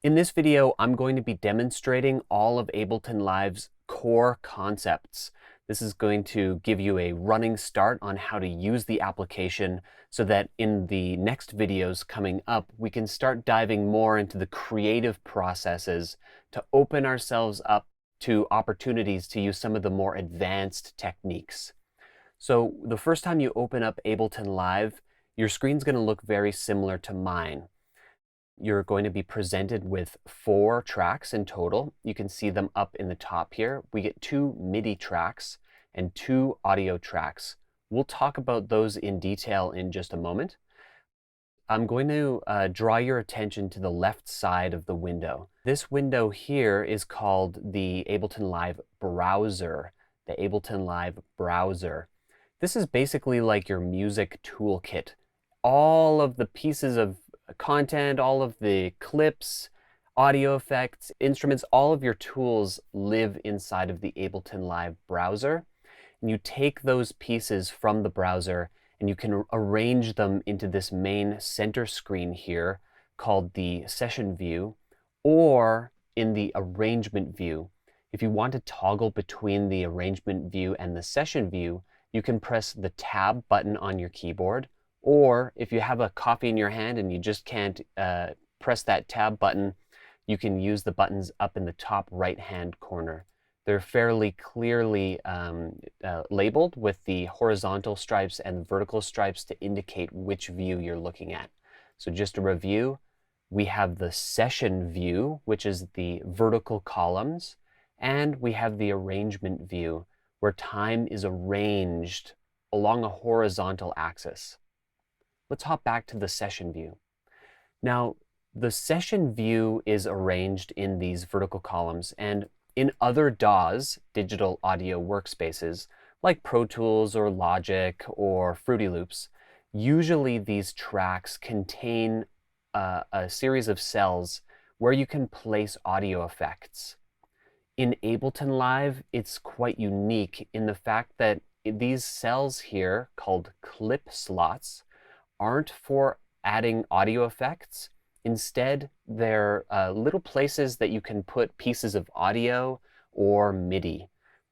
In this video, I'm going to be demonstrating all of Ableton Live's core concepts. This is going to give you a running start on how to use the application so that in the next videos coming up, we can start diving more into the creative processes to open ourselves up to opportunities to use some of the more advanced techniques. So the first time you open up Ableton Live, your screen's going to look very similar to mine. You're going to be presented with 4 tracks in total. You can see them up in the top here. We get 2 MIDI tracks and 2 audio tracks. We'll talk about those in detail in just a moment. I'm going to draw your attention to the left side of the window. This window here is called the Ableton Live browser. The Ableton Live browser. This is basically like your music toolkit. All of the pieces of content, all of the clips, audio effects, instruments, all of your tools live inside of the Ableton Live browser. And you take those pieces from the browser and you can arrange them into this main center screen here called the session view, or in the arrangement view. If you want to toggle between the arrangement view and the session view, you can press the tab button on your keyboard, or if you have a copy in your hand and you just can't press that tab button, you can use the buttons up in the top right-hand corner. They're fairly clearly labeled with the horizontal stripes and vertical stripes to indicate which view you're looking at. So just a review, we have the session view, which is the vertical columns, and we have the arrangement view, where time is arranged along a horizontal axis. Let's hop back to the session view. Now, the session view is arranged in these vertical columns, and in other DAWs, digital audio workspaces, like Pro Tools or Logic or Fruity Loops, usually these tracks contain a series of cells where you can place audio effects. In Ableton Live, it's quite unique in the fact that these cells here, called clip slots, aren't for adding audio effects. Instead, they're little places that you can put pieces of audio or MIDI.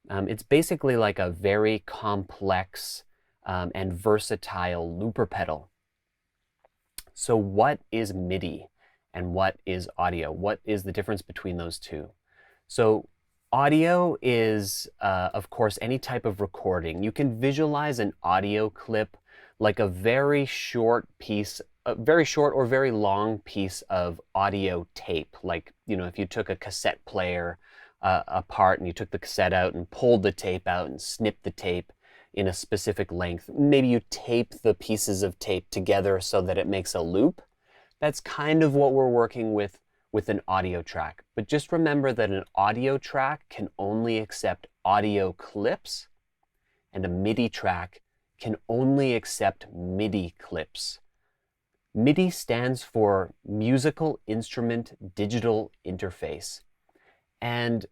It's basically like a very complex and versatile looper pedal. So what is MIDI and what is audio? What is the difference between those two? So audio is, of course, any type of recording. You can visualize an audio clip like a very short piece, a very short or very long piece of audio tape. Like, if you took a cassette player apart and you took the cassette out and pulled the tape out and snipped the tape in a specific length. Maybe you tape the pieces of tape together so that it makes a loop. That's kind of what we're working with an audio track. But just remember that an audio track can only accept audio clips, and a MIDI track can only accept MIDI clips. MIDI stands for Musical Instrument Digital Interface. And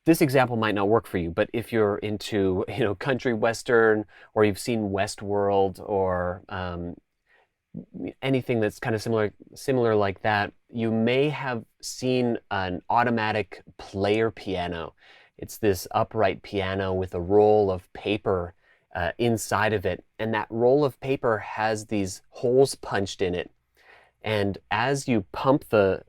this example might not work for you, but if you're into country western, or you've seen Westworld, or anything that's kind of similar like that, you may have seen an automatic player piano. It's this upright piano with a roll of paper inside of it, and that roll of paper has these holes punched in it. And as you pump the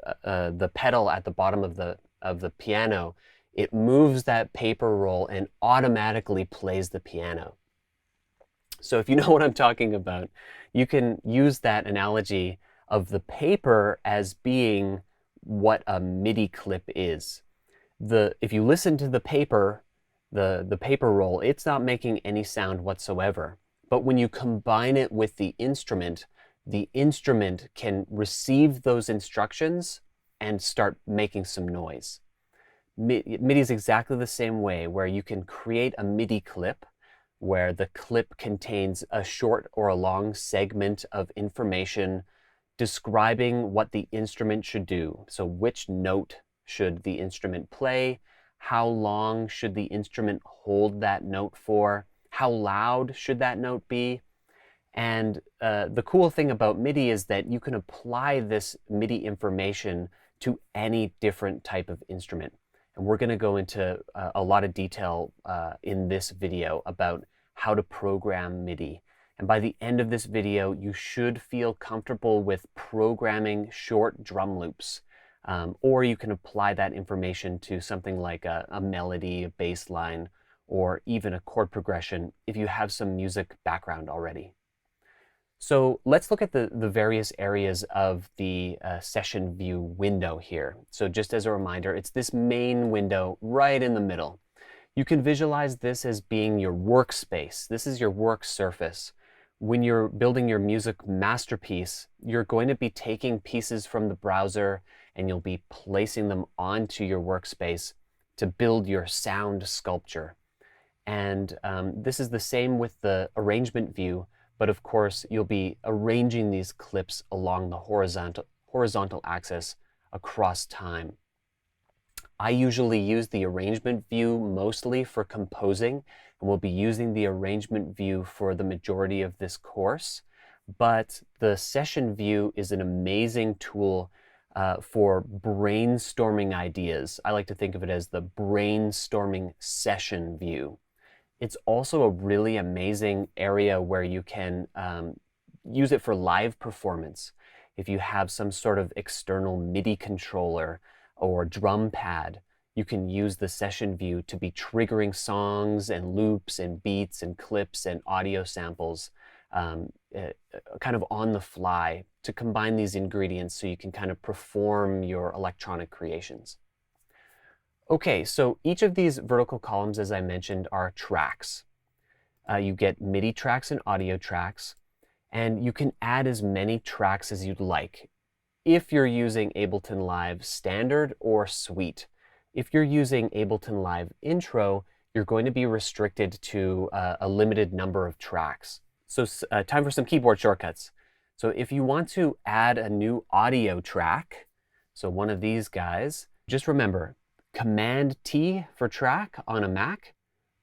pedal at the bottom of the piano, it moves that paper roll and automatically plays the piano. So if you know what I'm talking about, you can use that analogy of the paper as being what a MIDI clip is. If you listen to the paper, the paper roll, it's not making any sound whatsoever. But when you combine it with the instrument can receive those instructions and start making some noise. MIDI is exactly the same way, where you can create a MIDI clip where the clip contains a short or a long segment of information describing what the instrument should do. So which note should the instrument play? How long should the instrument hold that note for? How loud should that note be? And the cool thing about MIDI is that you can apply this MIDI information to any different type of instrument. And we're going to go into a lot of detail in this video about how to program MIDI. And by the end of this video, you should feel comfortable with programming short drum loops. Or you can apply that information to something like a melody, a bass line, or even a chord progression if you have some music background already. So let's look at the various areas of the session view window here. So just as a reminder, it's this main window right in the middle. You can visualize this as being your workspace. This is your work surface. When you're building your music masterpiece, you're going to be taking pieces from the browser and you'll be placing them onto your workspace to build your sound sculpture. And this is the same with the arrangement view, but of course you'll be arranging these clips along the horizontal axis across time. I usually use the arrangement view mostly for composing, and we'll be using the arrangement view for the majority of this course. But the session view is an amazing tool for brainstorming ideas. I like to think of it as the brainstorming session view. It's also a really amazing area where you can use it for live performance. If you have some sort of external MIDI controller or drum pad, you can use the session view to be triggering songs and loops and beats and clips and audio samples kind of on the fly to combine these ingredients so you can kind of perform your electronic creations. Okay, so each of these vertical columns, as I mentioned, are tracks. You get MIDI tracks and audio tracks, and you can add as many tracks as you'd like if you're using Ableton Live Standard or Suite. If you're using Ableton Live Intro, you're going to be restricted to a limited number of tracks. So time for some keyboard shortcuts. So if you want to add a new audio track, so one of these guys, just remember, Command-T for track on a Mac,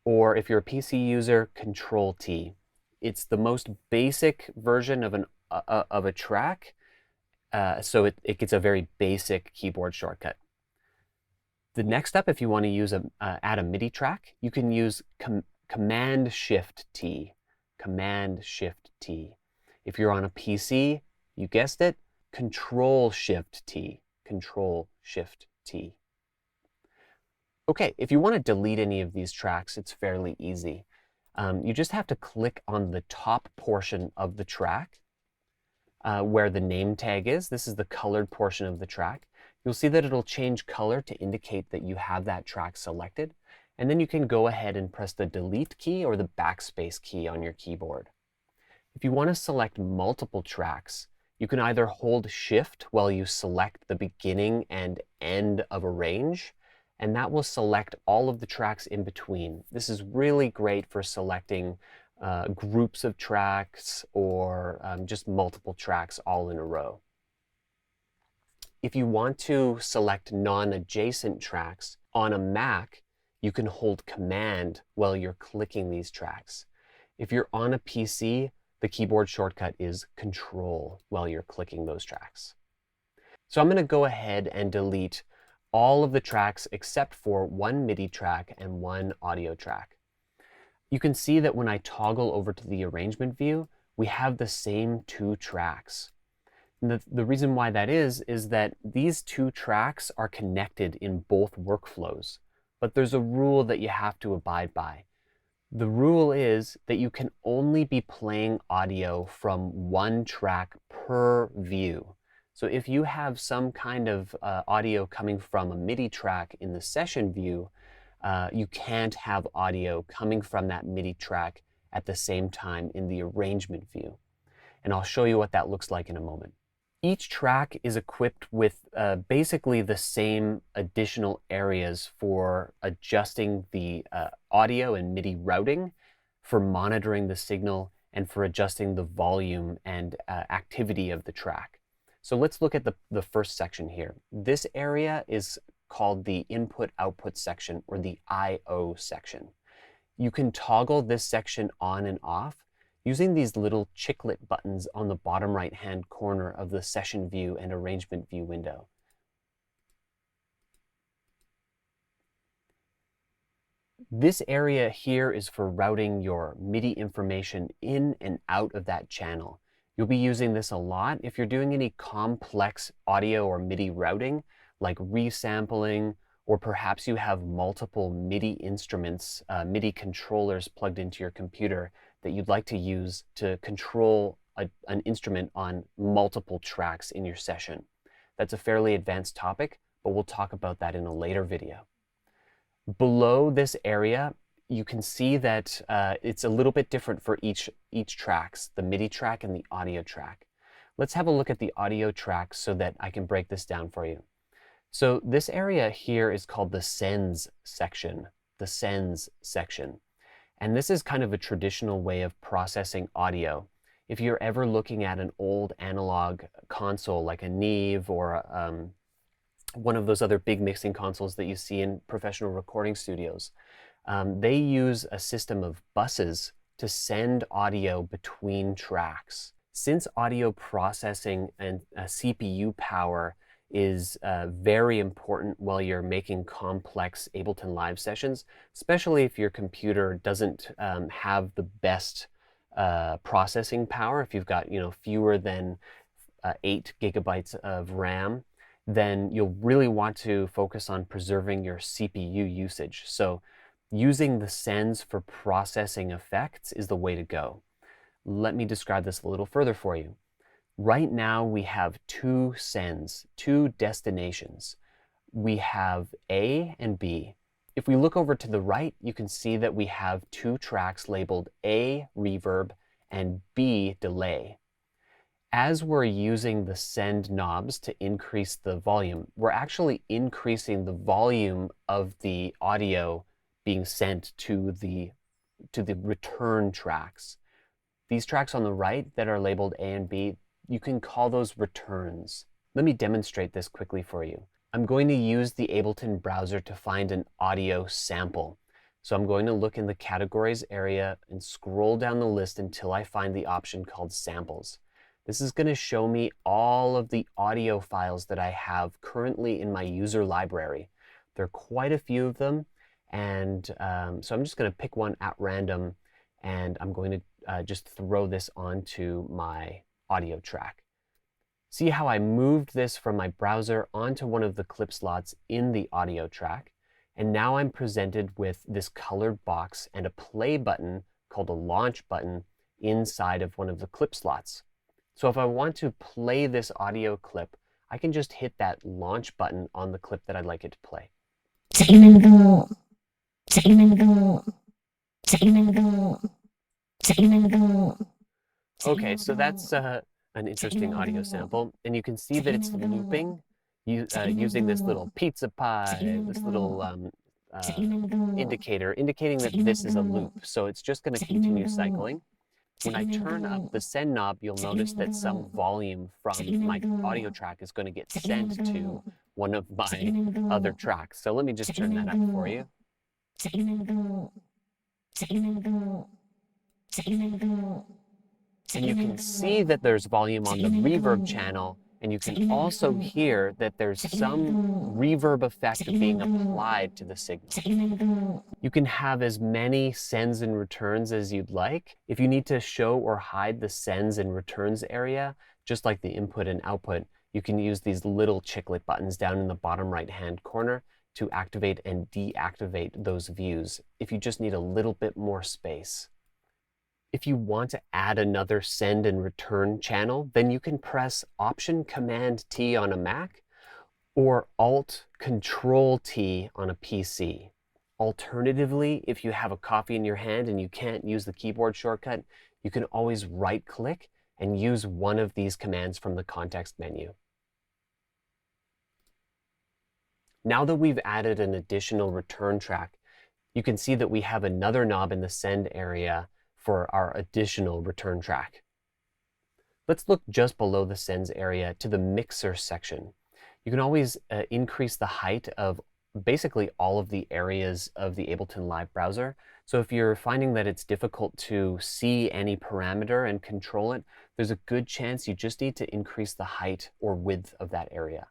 or if you're a PC user, Control-T. It's the most basic version of a track, so it gets a very basic keyboard shortcut. The next step, if you want to use add a MIDI track, you can use Command-Shift-T. Command-Shift-T. If you're on a PC, you guessed it, Control-Shift-T. Control-Shift-T. Okay, if you want to delete any of these tracks, it's fairly easy. You just have to click on the top portion of the track where the name tag is. This is the colored portion of the track. You'll see that it'll change color to indicate that you have that track selected. And then you can go ahead and press the delete key or the backspace key on your keyboard. If you want to select multiple tracks, you can either hold Shift while you select the beginning and end of a range, and that will select all of the tracks in between. This is really great for selecting groups of tracks or just multiple tracks all in a row. If you want to select non-adjacent tracks on a Mac, you can hold Command while you're clicking these tracks. If you're on a PC, the keyboard shortcut is Control while you're clicking those tracks. So I'm going to go ahead and delete all of the tracks except for one MIDI track and one audio track. You can see that when I toggle over to the arrangement view, we have the same two tracks. And the reason why that is that these two tracks are connected in both workflows, but there's a rule that you have to abide by. The rule is that you can only be playing audio from one track per view. So if you have some kind of audio coming from a MIDI track in the session view, you can't have audio coming from that MIDI track at the same time in the arrangement view. And I'll show you what that looks like in a moment. Each track is equipped with basically the same additional areas for adjusting the audio and MIDI routing, for monitoring the signal, and for adjusting the volume and activity of the track. So let's look at the first section here. This area is called the input-output section, or the I/O section. You can toggle this section on and off using these little chiclet buttons on the bottom right-hand corner of the session view and arrangement view window. This area here is for routing your MIDI information in and out of that channel. You'll be using this a lot if you're doing any complex audio or MIDI routing, like resampling, or perhaps you have multiple MIDI instruments, MIDI controllers plugged into your computer that you'd like to use to control an instrument on multiple tracks in your session. That's a fairly advanced topic, but we'll talk about that in a later video. Below this area, you can see that it's a little bit different for each tracks, the MIDI track and the audio track. Let's have a look at the audio track so that I can break this down for you. So this area here is called the sends section, And this is kind of a traditional way of processing audio. If you're ever looking at an old analog console like a Neve or one of those other big mixing consoles that you see in professional recording studios, they use a system of buses to send audio between tracks. Since audio processing and CPU power is very important while you're making complex Ableton Live sessions, especially if your computer doesn't have the best processing power. If you've got fewer than 8 gigabytes of RAM, then you'll really want to focus on preserving your CPU usage. So using the sends for processing effects is the way to go. Let me describe this a little further for you. Right now we have two sends, two destinations. We have A and B. If we look over to the right, you can see that we have two tracks labeled A reverb and B delay. As we're using the send knobs to increase the volume, we're actually increasing the volume of the audio being sent to the return tracks. These tracks on the right that are labeled A and B, you can call those returns. Let me demonstrate this quickly for you. I'm going to use the Ableton browser to find an audio sample. So I'm going to look in the categories area and scroll down the list until I find the option called samples. This is going to show me all of the audio files that I have currently in my user library. There are quite a few of them, and so I'm just going to pick one at random, and I'm going to just throw this onto my audio track. See how I moved this from my browser onto one of the clip slots in the audio track, and now I'm presented with this colored box and a play button called a launch button inside of one of the clip slots. So if I want to play this audio clip, I can just hit that launch button on the clip that I'd like it to play. Okay, so that's an interesting audio sample, and you can see that it's looping using this little pizza pie, this little indicator, indicating that this is a loop. So it's just going to continue cycling. When I turn up the send knob, you'll notice that some volume from my audio track is going to get sent to one of my other tracks. So let me just turn that up for you. And you can see that there's volume on the reverb channel, and you can also hear that there's some reverb effect being applied to the signal. You can have as many sends and returns as you'd like. If you need to show or hide the sends and returns area, just like the input and output, you can use these little chiclet buttons down in the bottom right-hand corner to activate and deactivate those views if you just need a little bit more space. If you want to add another send and return channel, then you can press Option-Command-T on a Mac or Alt-Control-T on a PC. Alternatively, if you have a coffee in your hand and you can't use the keyboard shortcut, you can always right-click and use one of these commands from the context menu. Now that we've added an additional return track, you can see that we have another knob in the send area for our additional return track. Let's look just below the sends area to the mixer section. You can always increase the height of basically all of the areas of the Ableton Live browser. So if you're finding that it's difficult to see any parameter and control it, there's a good chance you just need to increase the height or width of that area.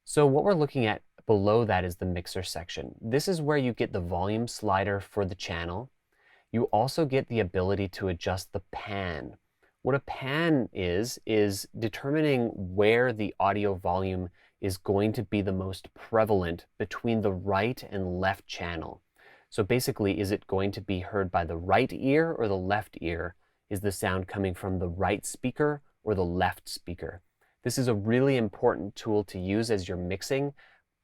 So what we're looking at Below that is the mixer section. This is where you get the volume slider for the channel. You also get the ability to adjust the pan. What a pan is determining where the audio volume is going to be the most prevalent between the right and left channel. So basically, is it going to be heard by the right ear or the left ear? Is the sound coming from the right speaker or the left speaker? This is a really important tool to use as you're mixing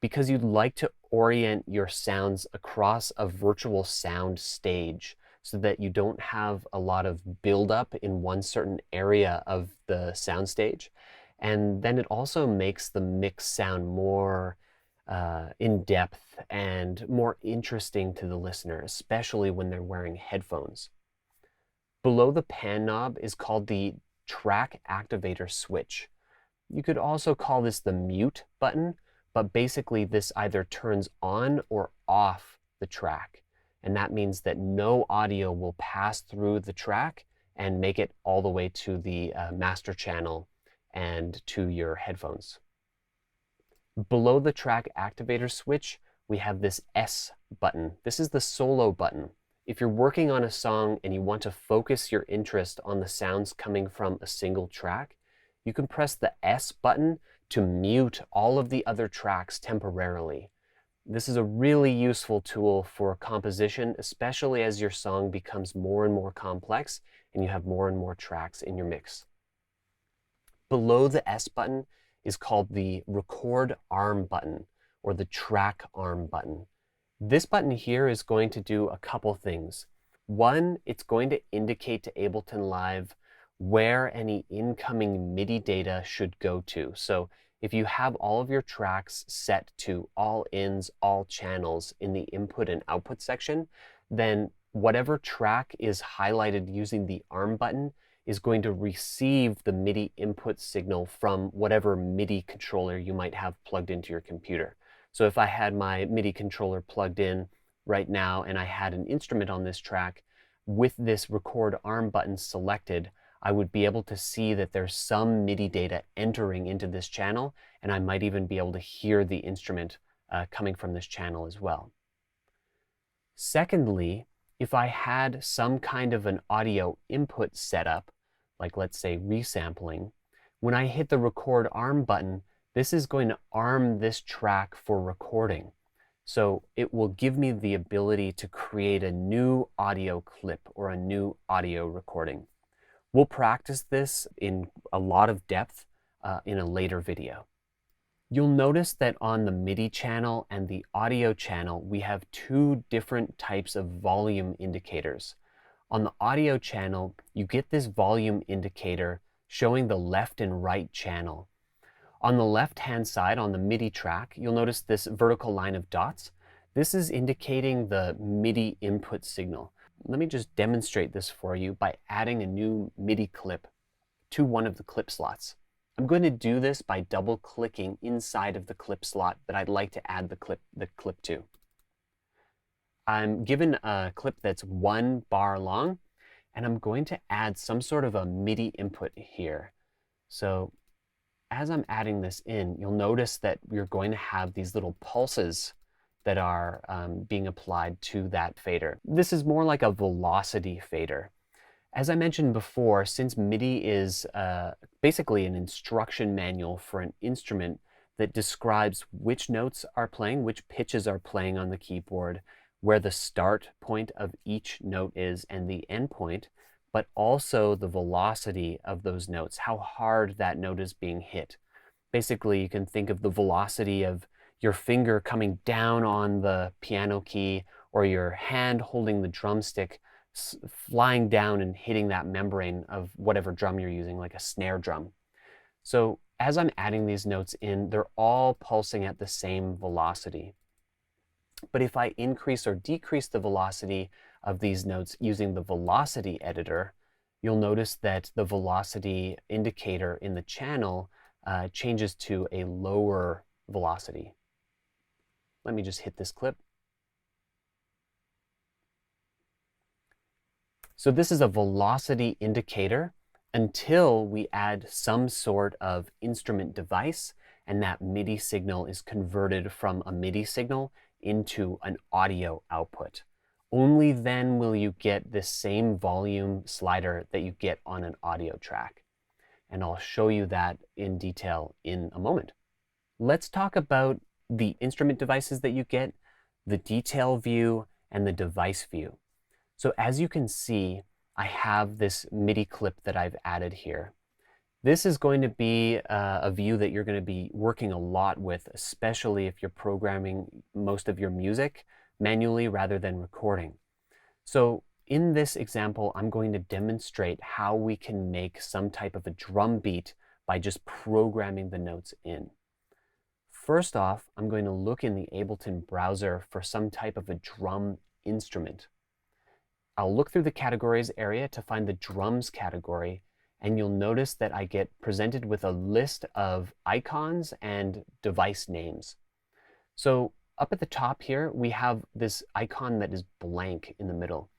because you'd like to orient your sounds across a virtual sound stage so that you don't have a lot of buildup in one certain area of the soundstage. And then it also makes the mix sound more in depth and more interesting to the listener, especially when they're wearing headphones. Below the pan knob is called the track activator switch. You could also call this the mute button, but basically this either turns on or off the track. And that means that no audio will pass through the track and make it all the way to the master channel and to your headphones. Below the track activator switch, we have this S button. This is the solo button. If you're working on a song and you want to focus your interest on the sounds coming from a single track, you can press the S button to mute all of the other tracks temporarily. This is a really useful tool for composition, especially as your song becomes more and more complex and you have more and more tracks in your mix. Below the S button is called the record arm button or the track arm button. This button here is going to do a couple things. One, it's going to indicate to Ableton Live where any incoming MIDI data should go to. So if you have all of your tracks set to all ins, all channels in the input and output section, then whatever track is highlighted using the arm button is going to receive the MIDI input signal from whatever MIDI controller you might have plugged into your computer. So if I had my MIDI controller plugged in right now and I had an instrument on this track, with this record arm button selected, I would be able to see that there's some MIDI data entering into this channel, and I might even be able to hear the instrument coming from this channel as well. Secondly, if I had some kind of an audio input setup, like let's say resampling, when I hit the record arm button, this is going to arm this track for recording. So it will give me the ability to create a new audio clip or a new audio recording. We'll practice this in a lot of depth in a later video. You'll notice that on the MIDI channel and the audio channel, we have two different types of volume indicators. On the audio channel, you get this volume indicator showing the left and right channel. On the left-hand side, on the MIDI track, you'll notice this vertical line of dots. This is indicating the MIDI input signal. Let me just demonstrate this for you by adding a new MIDI clip to one of the clip slots. I'm going to do this by double-clicking inside of the clip slot that I'd like to add the clip to. I'm given a clip that's 1 bar long, and I'm going to add some sort of a MIDI input here. So as I'm adding this in, you'll notice that we're going to have these little pulses that are being applied to that fader. This is more like a velocity fader. As I mentioned before, since MIDI is basically an instruction manual for an instrument that describes which notes are playing, which pitches are playing on the keyboard, where the start point of each note is and the end point, but also the velocity of those notes, how hard that note is being hit. Basically, you can think of the velocity of your finger coming down on the piano key or your hand holding the drumstick flying down and hitting that membrane of whatever drum you're using, like a snare drum. So as I'm adding these notes in, they're all pulsing at the same velocity. But if I increase or decrease the velocity of these notes using the velocity editor, you'll notice that the velocity indicator in the channel changes to a lower velocity. Let me just hit this clip. So this is a velocity indicator until we add some sort of instrument device, and that MIDI signal is converted from a MIDI signal into an audio output. Only then will you get the same volume slider that you get on an audio track. And I'll show you that in detail in a moment. Let's talk about the instrument devices that you get, the detail view, and the device view. So as you can see, I have this MIDI clip that I've added here. This is going to be a view that you're going to be working a lot with, especially if you're programming most of your music manually rather than recording. So in this example, I'm going to demonstrate how we can make some type of a drum beat by just programming the notes in. First off, I'm going to look in the Ableton browser for some type of a drum instrument. I'll look through the categories area to find the drums category, and you'll notice that I get presented with a list of icons and device names. So up at the top here, we have this icon that is blank in the middle.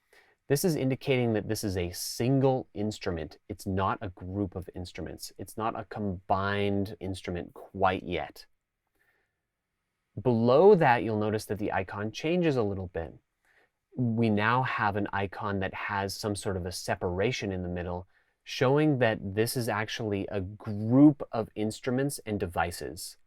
This is indicating that this is a single instrument. It's not a group of instruments. It's not a combined instrument quite yet. Below that, you'll notice that the icon changes a little bit. We now have an icon that has some sort of a separation in the middle, showing that this is actually a group of instruments and devices.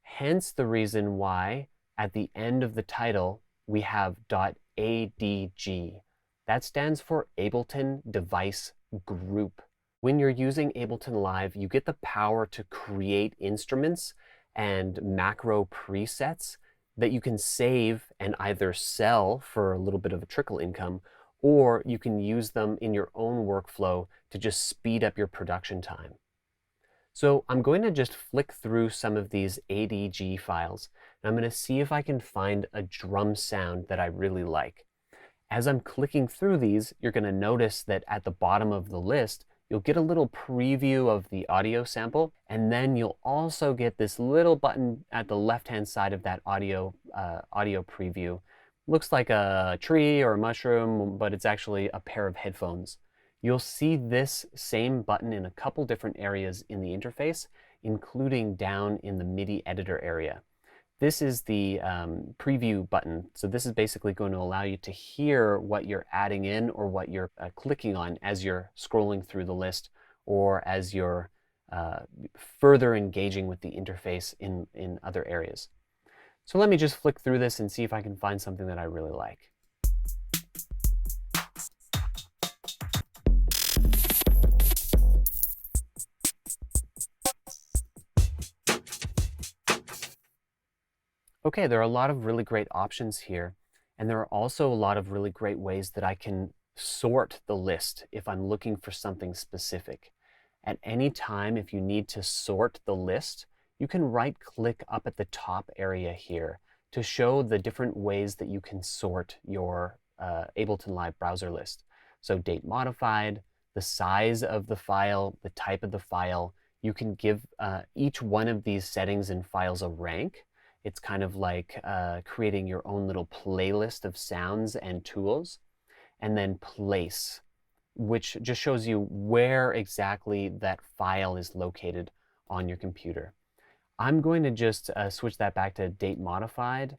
Hence the reason why at the end of the title, we have .adg. That stands for Ableton Device Group. When you're using Ableton Live, you get the power to create instruments and macro presets that you can save and either sell for a little bit of a trickle income, or you can use them in your own workflow to just speed up your production time. So I'm going to just flick through some of these ADG files, and I'm going to see if I can find a drum sound that I really like. As I'm clicking through these, you're going to notice that at the bottom of the list, you'll get a little preview of the audio sample, and then you'll also get this little button at the left-hand side of that audio preview. Looks like a tree or a mushroom, but it's actually a pair of headphones. You'll see this same button in a couple different areas in the interface, including down in the MIDI editor area. This is the preview button. So this is basically going to allow you to hear what you're adding in or what you're clicking on as you're scrolling through the list, or as you're further engaging with the interface in other areas. So let me just flick through this and see if I can find something that I really like. Okay, there are a lot of really great options here, and there are also a lot of really great ways that I can sort the list if I'm looking for something specific. At any time, if you need to sort the list, you can right-click up at the top area here to show the different ways that you can sort your Ableton Live browser list. So date modified, the size of the file, the type of the file. You can give each one of these settings and files a rank. It's kind of like creating your own little playlist of sounds and tools. And then place, which just shows you where exactly that file is located on your computer. I'm going to just switch that back to date modified.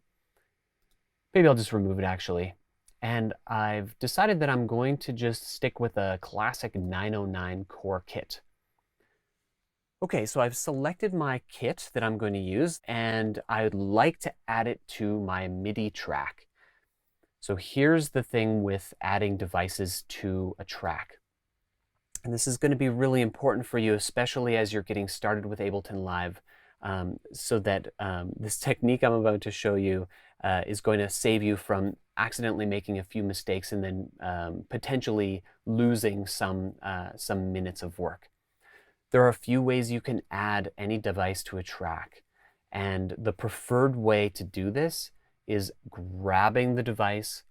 Maybe I'll just remove it actually. And I've decided that I'm going to just stick with a classic 909 core kit. Okay, so I've selected my kit that I'm going to use, and I'd like to add it to my MIDI track. So here's the thing with adding devices to a track. And this is going to be really important for you, especially as you're getting started with Ableton Live, so that this technique I'm about to show you is going to save you from accidentally making a few mistakes and then potentially losing some minutes of work. There are a few ways you can add any device to a track, and the preferred way to do this is grabbing the device,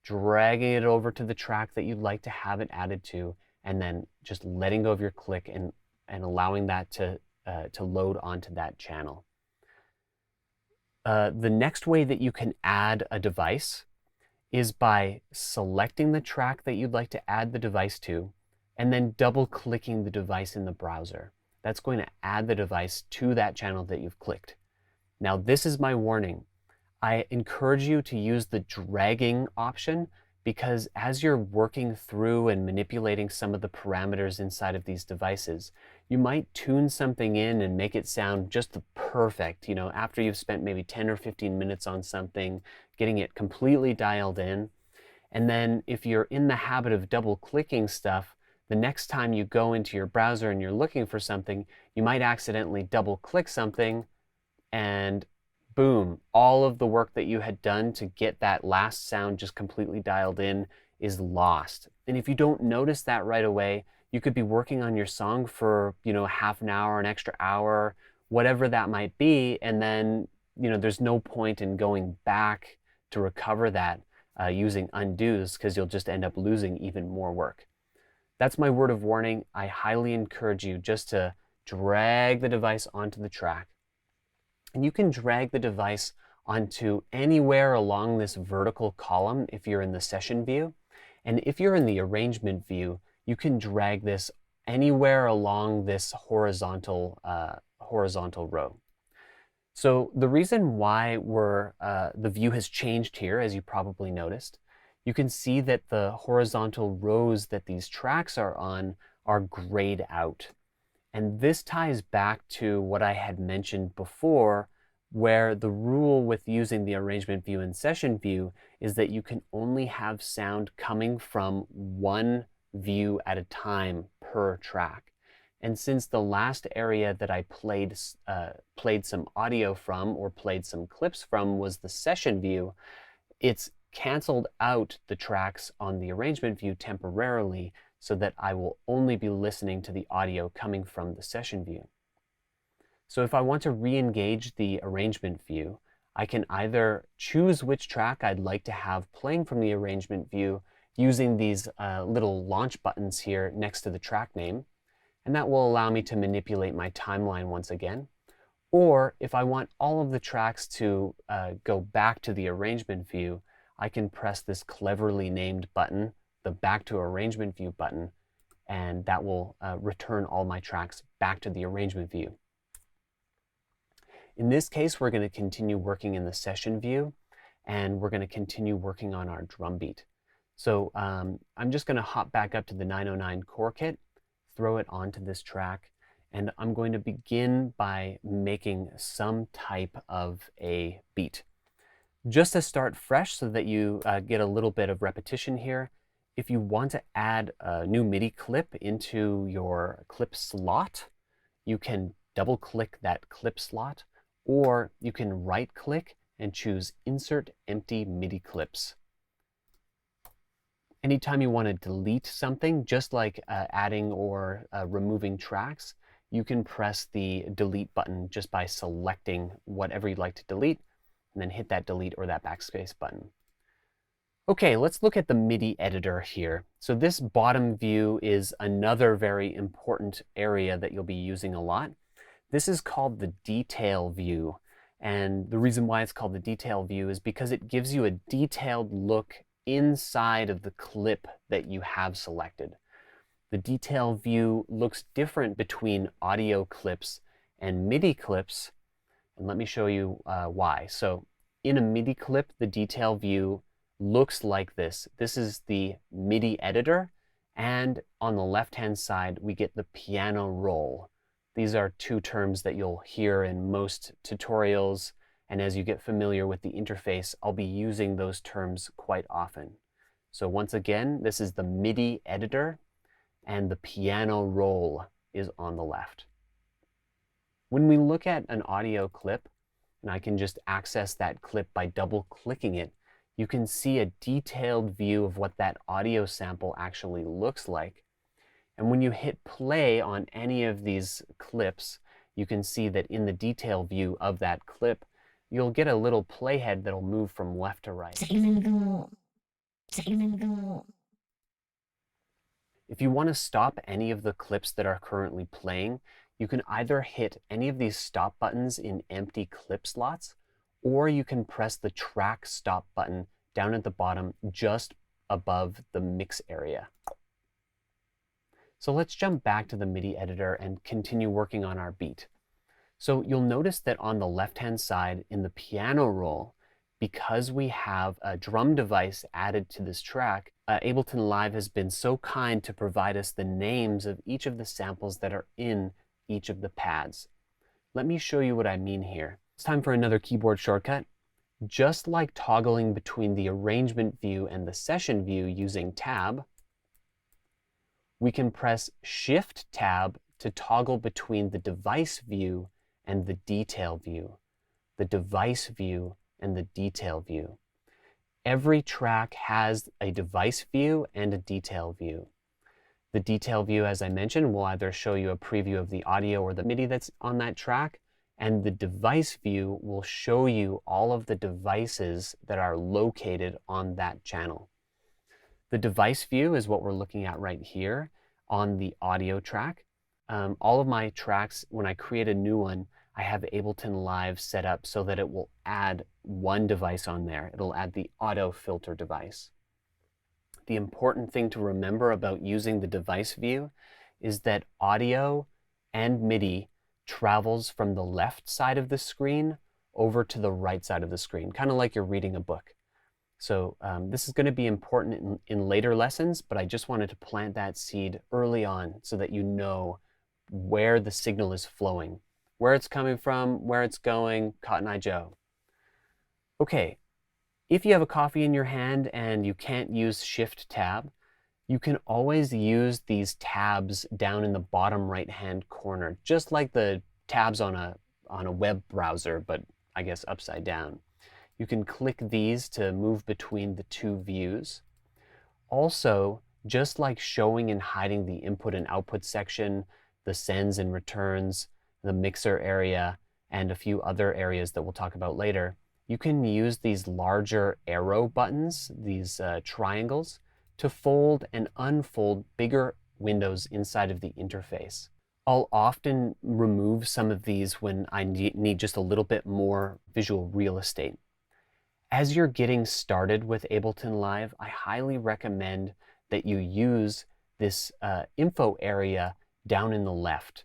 dragging it over to the track that you'd like to have it added to, and then just letting go of your click and allowing that to load onto that channel. The next way that you can add a device is by selecting the track that you'd like to add the device to, and then double-clicking the device in the browser. that's going to add the device to that channel that you've clicked. Now, this is my warning. I encourage you to use the dragging option, because as you're working through and manipulating some of the parameters inside of these devices, you might tune something in and make it sound just perfect, after you've spent maybe 10 or 15 minutes on something, getting it completely dialed in. And then if you're in the habit of double clicking stuff, the next time you go into your browser and you're looking for something, you might accidentally double click something, and boom, all of the work that you had done to get that last sound just completely dialed in is lost. And if you don't notice that right away, you could be working on your song for, half an hour, an extra hour, whatever that might be, and then, there's no point in going back to recover that using undos, because you'll just end up losing even more work. That's my word of warning. I highly encourage you just to drag the device onto the track. And you can drag the device onto anywhere along this vertical column if you're in the session view. And if you're in the arrangement view, you can drag this anywhere along this horizontal row. So the reason why the view has changed here, as you probably noticed, you can see that the horizontal rows that these tracks are on are grayed out. And this ties back to what I had mentioned before, where the rule with using the arrangement view and session view is that you can only have sound coming from one view at a time per track. And since the last area that I played some audio from, or played some clips from, was the session view, it's canceled out the tracks on the arrangement view temporarily, so that I will only be listening to the audio coming from the session view. So if I want to re-engage the arrangement view, I can either choose which track I'd like to have playing from the arrangement view using these little launch buttons here next to the track name, and that will allow me to manipulate my timeline once again. Or if I want all of the tracks to go back to the arrangement view, I can press this cleverly named button, the Back to Arrangement View button, and that will return all my tracks back to the arrangement view. In this case, we're going to continue working in the session view, and we're going to continue working on our drum beat. So I'm just going to hop back up to the 909 core kit, throw it onto this track, and I'm going to begin by making some type of a beat. Just to start fresh so that you get a little bit of repetition here, if you want to add a new MIDI clip into your clip slot, you can double click that clip slot, or you can right click and choose Insert Empty MIDI Clips. Anytime you want to delete something, just like adding or removing tracks, you can press the delete button just by selecting whatever you'd like to delete, and then hit that delete or that backspace button. Okay, let's look at the MIDI editor here. So this bottom view is another very important area that you'll be using a lot. This is called the detail view. And the reason why it's called the detail view is because it gives you a detailed look inside of the clip that you have selected. The detail view looks different between audio clips and MIDI clips. And let me show you why. So in a MIDI clip, the detail view looks like this. This is the MIDI editor, and on the left-hand side, we get the piano roll. These are two terms that you'll hear in most tutorials, and as you get familiar with the interface, I'll be using those terms quite often. So once again, this is the MIDI editor, and the piano roll is on the left. When we look at an audio clip, and I can just access that clip by double-clicking it, you can see a detailed view of what that audio sample actually looks like. And when you hit play on any of these clips, you can see that in the detail view of that clip, you'll get a little playhead that'll move from left to right. If you want to stop any of the clips that are currently playing, you can either hit any of these stop buttons in empty clip slots, or you can press the track stop button down at the bottom just above the mix area. So let's jump back to the MIDI editor and continue working on our beat. So you'll notice that on the left-hand side in the piano roll, because we have a drum device added to this track, Ableton Live has been so kind to provide us the names of each of the samples that are in each of the pads. Let me show you what I mean here. It's time for another keyboard shortcut. Just like toggling between the arrangement view and the session view using Tab, we can press Shift Tab to toggle between the device view and the detail view, the device view and the detail view. Every track has a device view and a detail view. The detail view, as I mentioned, will either show you a preview of the audio or the MIDI that's on that track, and the device view will show you all of the devices that are located on that channel. The device view is what we're looking at right here on the audio track. All of my tracks, when I create a new one, I have Ableton Live set up so that it will add one device on there. It'll add the auto filter device. The important thing to remember about using the device view is that audio and MIDI travels from the left side of the screen over to the right side of the screen, kind of like you're reading a book. So this is going to be important in later lessons, but I just wanted to plant that seed early on so that you know where the signal is flowing, where it's coming from, where it's going, Cotton Eye Joe. Okay, if you have a coffee in your hand and you can't use Shift Tab, you can always use these tabs down in the bottom right-hand corner, just like the tabs on a web browser, but I guess upside down. You can click these to move between the two views. Also, just like showing and hiding the input and output section, the sends and returns, the mixer area, and a few other areas that we'll talk about later, you can use these larger arrow buttons, these triangles, to fold and unfold bigger windows inside of the interface. I'll often remove some of these when I need just a little bit more visual real estate. As you're getting started with Ableton Live, I highly recommend that you use this info area down in the left.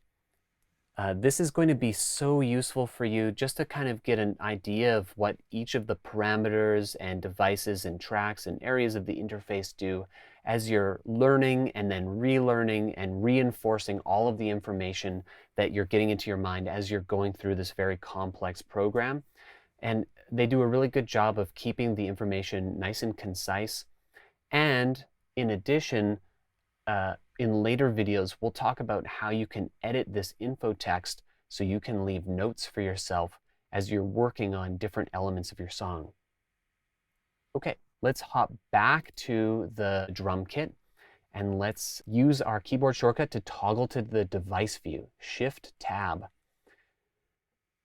This is going to be so useful for you just to kind of get an idea of what each of the parameters and devices and tracks and areas of the interface do as you're learning and then relearning and reinforcing all of the information that you're getting into your mind as you're going through this very complex program. And they do a really good job of keeping the information nice and concise. And in addition, in later videos, we'll talk about how you can edit this info text so you can leave notes for yourself as you're working on different elements of your song. Okay, let's hop back to the drum kit and let's use our keyboard shortcut to toggle to the device view, Shift Tab.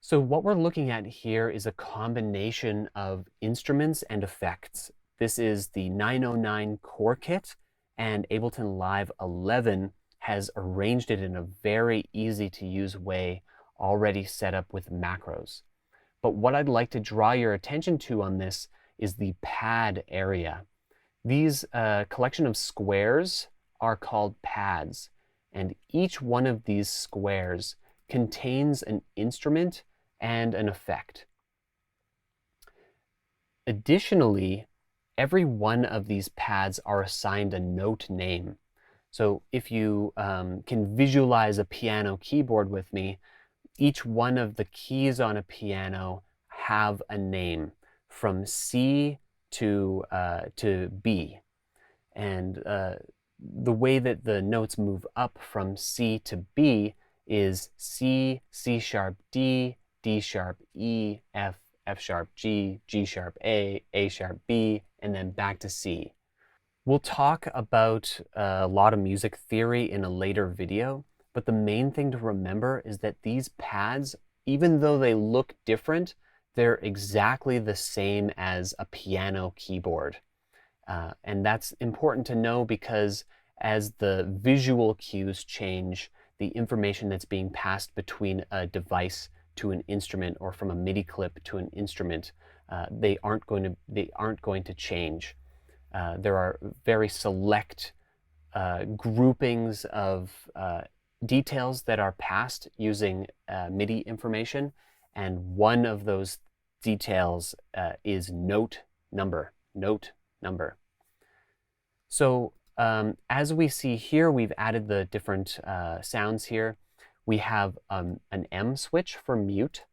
So what we're looking at here is a combination of instruments and effects. This is the 909 core kit, and Ableton Live 11 has arranged it in a very easy to use way, already set up with macros. But what I'd like to draw your attention to on this is the pad area. These collection of squares are called pads, and each one of these squares contains an instrument and an effect. Additionally, every one of these pads are assigned a note name. So if you can visualize a piano keyboard with me, each one of the keys on a piano have a name from C to B. And the way that the notes move up from C to B is C, C sharp D, D sharp E, F, F sharp G, G sharp A sharp B, and then back to C. We'll talk about a lot of music theory in a later video, but the main thing to remember is that these pads, even though they look different, they're exactly the same as a piano keyboard. And that's important to know because as the visual cues change, the information that's being passed between a device to an instrument or from a MIDI clip to an instrument, they aren't going to change. There are very select groupings of details that are passed using MIDI information, and one of those details is note number. So as we see here, we've added the different sounds here. We have an M switch for mute.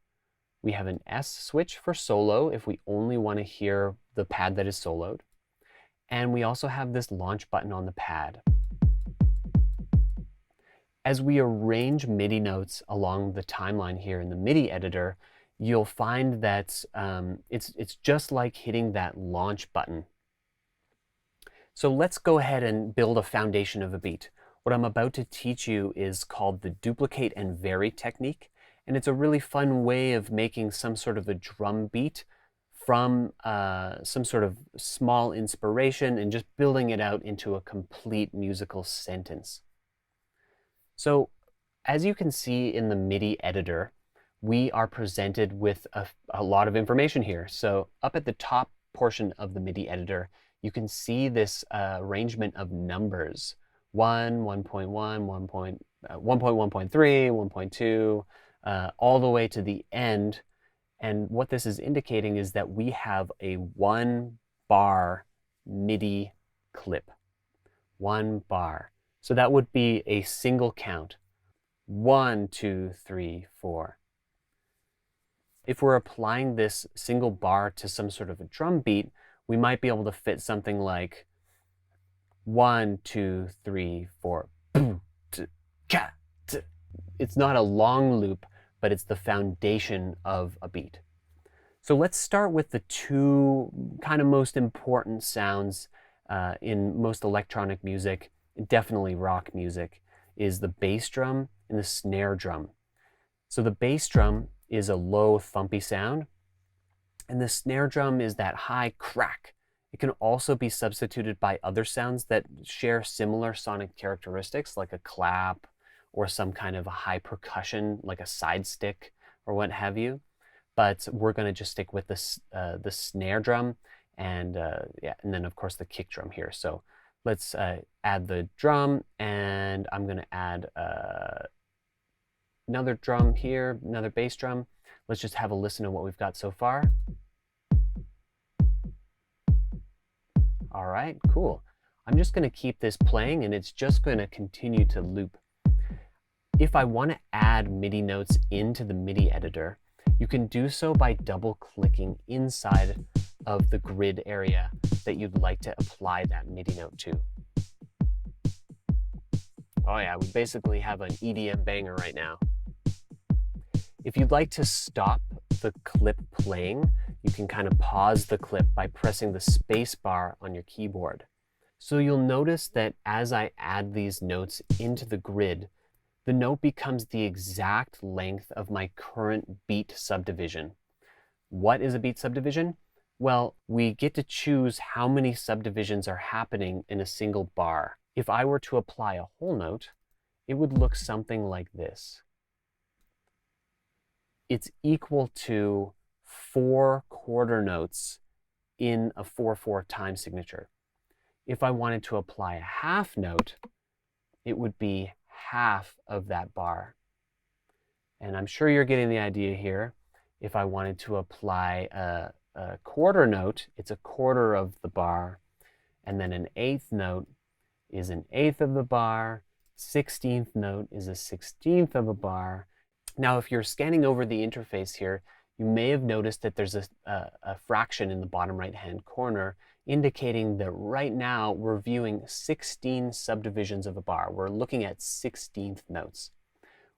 We have an S switch for solo if we only want to hear the pad that is soloed. And we also have this launch button on the pad. As we arrange MIDI notes along the timeline here in the MIDI editor, you'll find that it's just like hitting that launch button. So let's go ahead and build a foundation of a beat. What I'm about to teach you is called the duplicate and vary technique, and it's a really fun way of making some sort of a drum beat from some sort of small inspiration and just building it out into a complete musical sentence. So as you can see in the MIDI editor, we are presented with a lot of information here. So up at the top portion of the MIDI editor, you can see this arrangement of numbers: 1, 1.1, 1.1.3, 1.2, all the way to the end. And what this is indicating is that we have a 1-bar MIDI clip. 1 bar. So that would be a single count. 1, 2, 3, 4. If we're applying this single bar to some sort of a drum beat, we might be able to fit something like 1, 2, 3, 4. It's not a long loop, but it's the foundation of a beat. So let's start with the two kind of most important sounds in most electronic music, definitely rock music, is the bass drum and the snare drum. So the bass drum is a low thumpy sound, and the snare drum is that high crack. It can also be substituted by other sounds that share similar sonic characteristics, like a clap or some kind of a high percussion, like a side stick or what have you. But we're going to just stick with the snare drum and then of course the kick drum here. So let's add the drum, and I'm going to add another drum here, another bass drum. Let's just have a listen to what we've got so far. All right, cool. I'm just going to keep this playing, and it's just going to continue to loop. If I want to add MIDI notes into the MIDI editor, you can do so by double-clicking inside of the grid area that you'd like to apply that MIDI note to. Oh yeah, we basically have an EDM banger right now. If you'd like to stop the clip playing, you can kind of pause the clip by pressing the space bar on your keyboard. So you'll notice that as I add these notes into the grid, the note becomes the exact length of my current beat subdivision. What is a beat subdivision? Well, we get to choose how many subdivisions are happening in a single bar. If I were to apply a whole note, it would look something like this. It's equal to 4 quarter notes in a 4/4 time signature. If I wanted to apply a half note, it would be half of that bar. And I'm sure you're getting the idea here. If I wanted to apply a quarter note, it's a quarter of the bar. And then an eighth note is an eighth of the bar. 16th note is a 16th of a bar. Now, if you're scanning over the interface here, you may have noticed that there's a fraction in the bottom right-hand corner indicating that right now we're viewing 16 subdivisions of a bar. We're looking at 16th notes.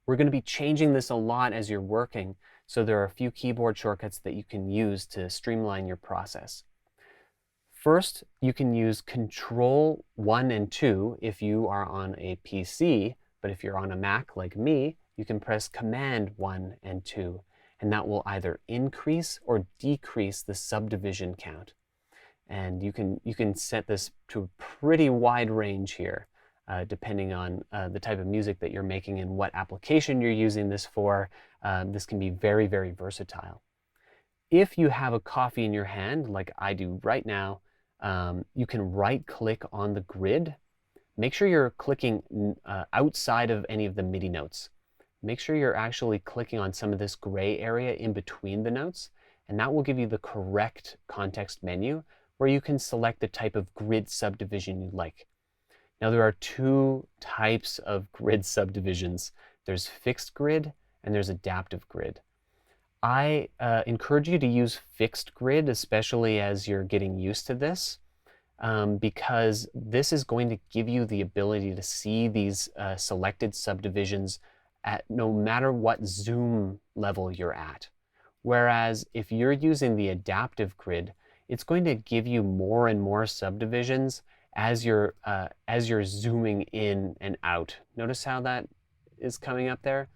We're going to be changing this a lot as you're working, so there are a few keyboard shortcuts that you can use to streamline your process. First, you can use Control 1 and 2 if you are on a PC, but if you're on a Mac like me, you can press Command 1 and 2, and that will either increase or decrease the subdivision count. And you can set this to a pretty wide range here, depending on the type of music that you're making and what application you're using this for. This can be very, very versatile. If you have a coffee in your hand, like I do right now, you can right-click on the grid, make sure you're clicking outside of any of the MIDI notes. Make sure you're actually clicking on some of this gray area in between the notes, and that will give you the correct context menu where you can select the type of grid subdivision you'd like. Now there are two types of grid subdivisions. There's fixed grid and there's adaptive grid. I encourage you to use fixed grid, especially as you're getting used to this, because this is going to give you the ability to see these selected subdivisions at no matter what zoom level you're at. Whereas if you're using the adaptive grid, it's going to give you more and more subdivisions as you're zooming in and out. Notice how that is coming up there?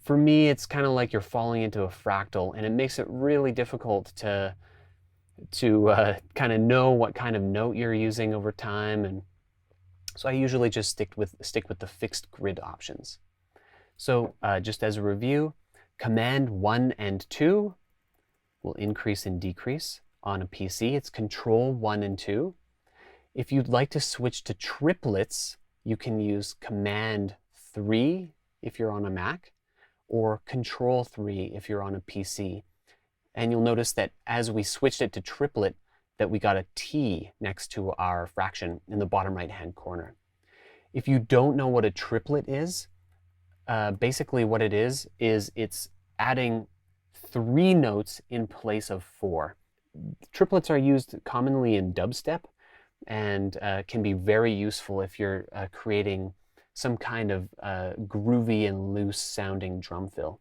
For me, it's kind of like you're falling into a fractal, and it makes it really difficult to kind of know what kind of note you're using over time. And so I usually just stick with the fixed grid options. So just as a review, Command 1 and 2 will increase and decrease. On a PC, it's Control 1 and 2. If you'd like to switch to triplets, you can use Command 3 if you're on a Mac, or Control 3 if you're on a PC. And you'll notice that as we switched it to triplet, that we got a T next to our fraction in the bottom right-hand corner. If you don't know what a triplet is, basically what it is it's adding 3 notes in place of 4. Triplets are used commonly in dubstep and can be very useful if you're creating some kind of groovy and loose sounding drum fill.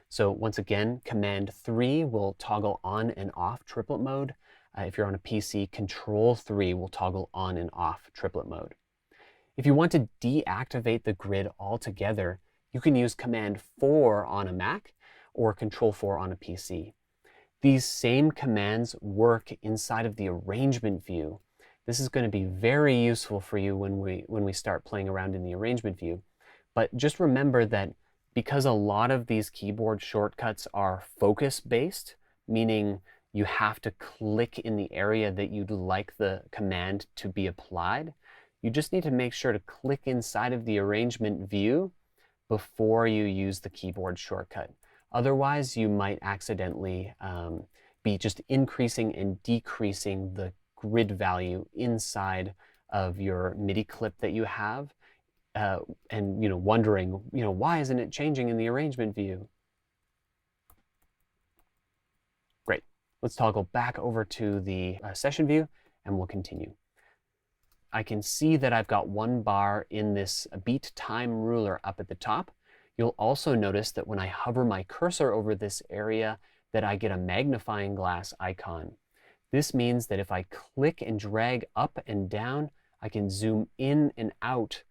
So once again, Command 3 will toggle on and off triplet mode. If you're on a PC, Control 3 will toggle on and off triplet mode. If you want to deactivate the grid altogether, you can use Command 4 on a Mac or Control 4 on a PC. These same commands work inside of the arrangement view. This is going to be very useful for you when we start playing around in the arrangement view. But just remember that because a lot of these keyboard shortcuts are focus-based, meaning you have to click in the area that you'd like the command to be applied, you just need to make sure to click inside of the arrangement view before you use the keyboard shortcut. Otherwise, you might accidentally be just increasing and decreasing the grid value inside of your MIDI clip that you have, and wondering, why isn't it changing in the arrangement view? Great. Let's toggle back over to the session view, and we'll continue. I can see that I've got 1 bar in this beat time ruler up at the top. You'll also notice that when I hover my cursor over this area, that I get a magnifying glass icon. This means that if I click and drag up and down, I can zoom in and out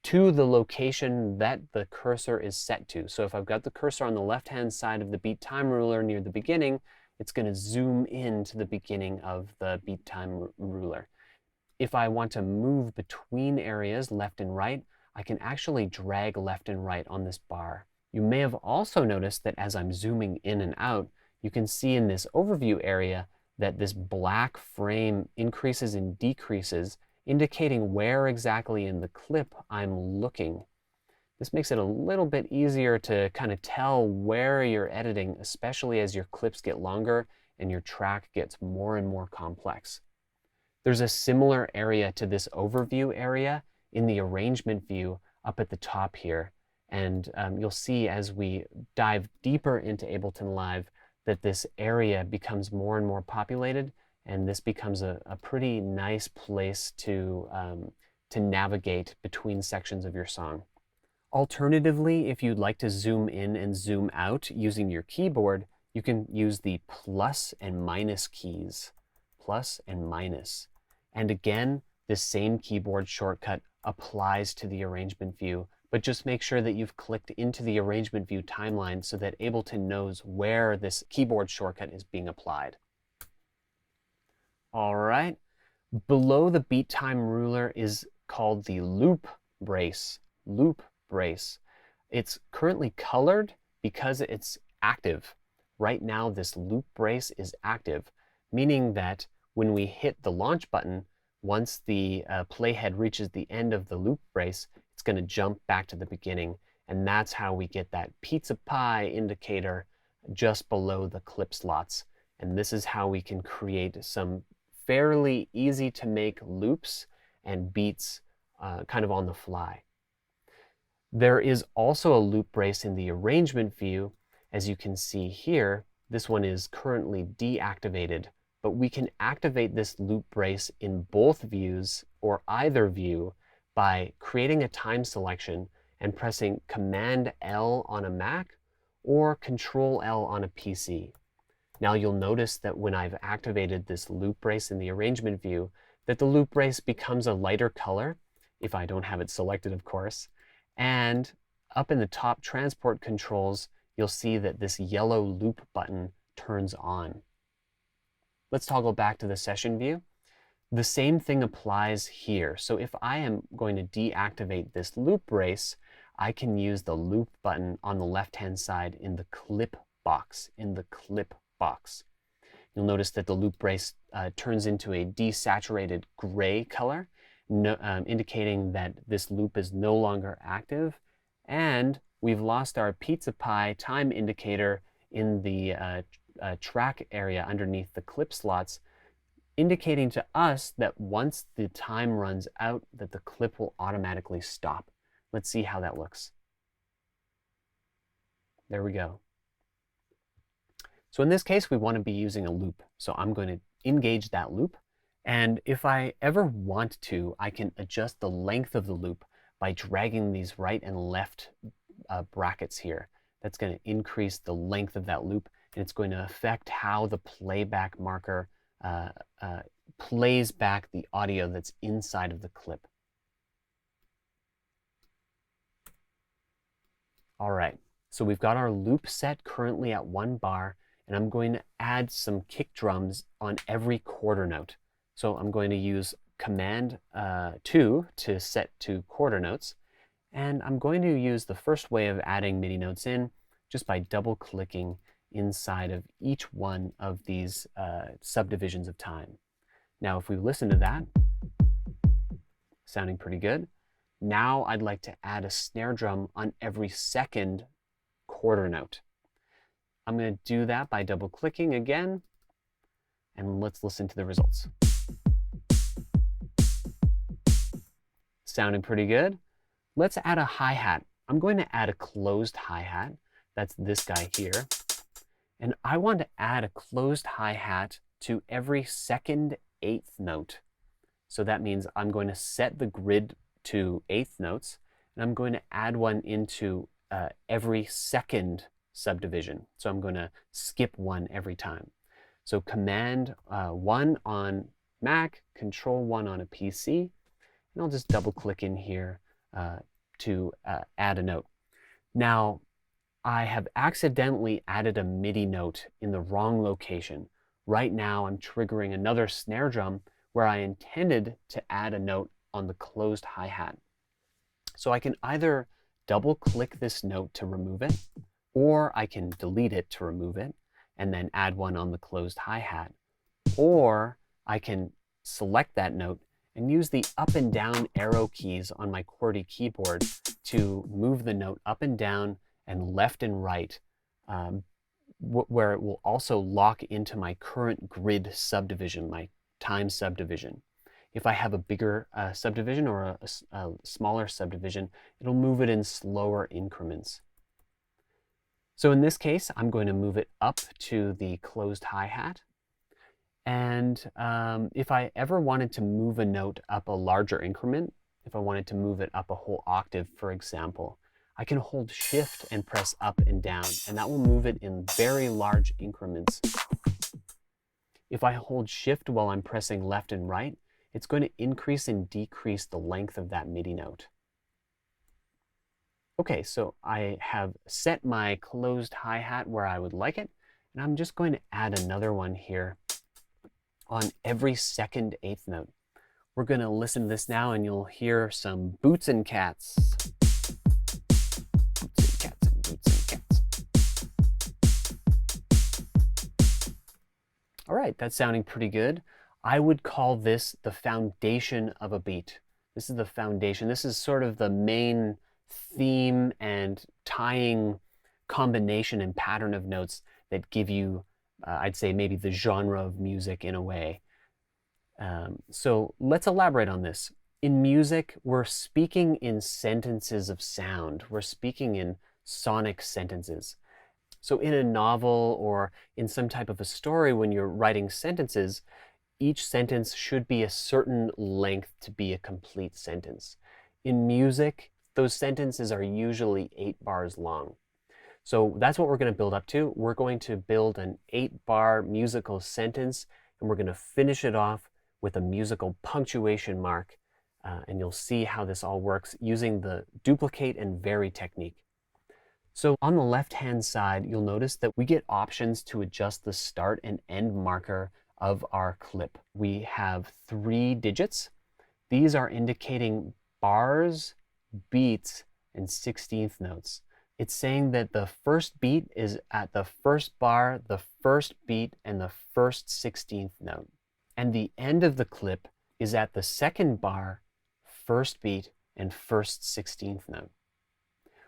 to the location that the cursor is set to. So if I've got the cursor on the left-hand side of the beat time ruler near the beginning, it's going to zoom in to the beginning of the beat time ruler. If I want to move between areas, left and right, I can actually drag left and right on this bar. You may have also noticed that as I'm zooming in and out, you can see in this overview area that this black frame increases and decreases, indicating where exactly in the clip I'm looking. This makes it a little bit easier to kind of tell where you're editing, especially as your clips get longer and your track gets more and more complex. There's a similar area to this overview area in the arrangement view up at the top here. And you'll see as we dive deeper into Ableton Live that this area becomes more and more populated, and this becomes a pretty nice place to navigate between sections of your song. Alternatively, if you'd like to zoom in and zoom out using your keyboard, you can use the plus and minus keys. Plus and minus. And again, this same keyboard shortcut applies to the arrangement view, but just make sure that you've clicked into the arrangement view timeline so that Ableton knows where this keyboard shortcut is being applied. All right, below the beat time ruler is called the loop brace. Loop brace. It's currently colored because it's active. Right now, this loop brace is active, meaning that when we hit the launch button, once the playhead reaches the end of the loop brace, it's going to jump back to the beginning. And that's how we get that pizza pie indicator just below the clip slots. And this is how we can create some fairly easy to make loops and beats kind of on the fly. There is also a loop brace in the arrangement view. As you can see here, this one is currently deactivated, but we can activate this loop brace in both views or either view by creating a time selection and pressing Command L on a Mac or Control L on a PC. Now you'll notice that when I've activated this loop brace in the arrangement view, that the loop brace becomes a lighter color, if I don't have it selected, of course. And up in the top transport controls, you'll see that this yellow loop button turns on. Let's toggle back to the session view. The same thing applies here. So if I am going to deactivate this loop brace, I can use the loop button on the left-hand side in the clip box, You'll notice that the loop brace turns into a desaturated gray color, indicating that this loop is no longer active, and we've lost our pizza pie time indicator in the track area underneath the clip slots, indicating to us that once the time runs out, that the clip will automatically stop. Let's see how that looks. There we go. So in this case, we want to be using a loop. So I'm going to engage that loop. And if I ever want to, I can adjust the length of the loop by dragging these right and left brackets here. That's going to increase the length of that loop, and it's going to affect how the playback marker plays back the audio that's inside of the clip. All right, so we've got our loop set currently at 1 bar, and I'm going to add some kick drums on every quarter note. So I'm going to use Command 2 to set to quarter notes. And I'm going to use the first way of adding MIDI notes in just by double-clicking inside of each one of these subdivisions of time. Now, if we listen to that, sounding pretty good. Now I'd like to add a snare drum on every second quarter note. I'm going to do that by double-clicking again, and let's listen to the results. Sounding pretty good. Let's add a hi-hat. I'm going to add a closed hi-hat. That's this guy here. And I want to add a closed hi-hat to every second eighth note. So that means I'm going to set the grid to eighth notes, and I'm going to add one into every second subdivision. So I'm going to skip one every time. So Command 1 on Mac, Control 1 on a PC, and I'll just double click in here to add a note. Now, I have accidentally added a MIDI note in the wrong location. Right now, I'm triggering another snare drum where I intended to add a note on the closed hi-hat. So I can either double click this note to remove it, or I can delete it to remove it and then add one on the closed hi-hat. Or I can select that note and use the up and down arrow keys on my QWERTY keyboard to move the note up and down and left and right, where it will also lock into my current grid subdivision, my time subdivision. If I have a bigger subdivision or a smaller subdivision, it'll move it in slower increments. So in this case, I'm going to move it up to the closed hi-hat. And if I ever wanted to move a note up a larger increment, if I wanted to move it up a whole octave, for example, I can hold Shift and press up and down, and that will move it in very large increments. If I hold Shift while I'm pressing left and right, it's going to increase and decrease the length of that MIDI note. Okay, so I have set my closed hi-hat where I would like it, and I'm just going to add another one here on every second eighth note. We're going to listen to this now, and you'll hear some boots and cats. Boots and cats and boots and cats. All right, that's sounding pretty good. I would call this the foundation of a beat. This is the foundation. This is sort of the main theme and tying combination and pattern of notes that give you, I'd say, maybe the genre of music in a way. So let's elaborate on this. In music, we're speaking in sentences of sound. We're speaking in sonic sentences. So in a novel or in some type of a story, when you're writing sentences, each sentence should be a certain length to be a complete sentence. In music, those sentences are usually 8 bars long. So that's what we're going to build up to. We're going to build an 8-bar musical sentence, and we're going to finish it off with a musical punctuation mark. And you'll see how this all works using the duplicate and vary technique. So on the left-hand side, you'll notice that we get options to adjust the start and end marker of our clip. We have 3 digits. These are indicating bars, beats, and 16th notes. It's saying that the first beat is at the first bar, the first beat, and the first 16th note. And the end of the clip is at the second bar, first beat, and first 16th note.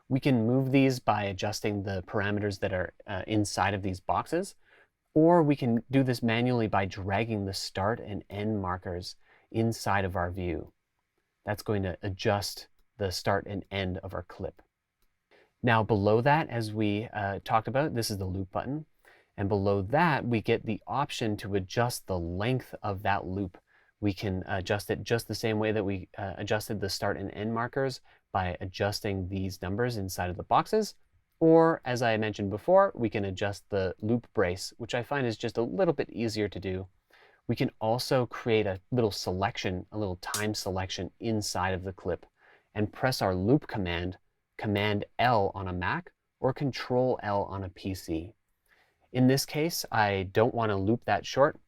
We can move these by adjusting the parameters that are inside of these boxes, or we can do this manually by dragging the start and end markers inside of our view. That's going to adjust the start and end of our clip. Now below that, as we talked about, this is the loop button. And below that, we get the option to adjust the length of that loop. We can adjust it just the same way that we adjusted the start and end markers by adjusting these numbers inside of the boxes. Or, as I mentioned before, we can adjust the loop brace, which I find is just a little bit easier to do. We can also create a little selection, a little time selection inside of the clip, and press our loop command, Command L on a Mac or Control L on a PC. In this case, I don't want to loop that short,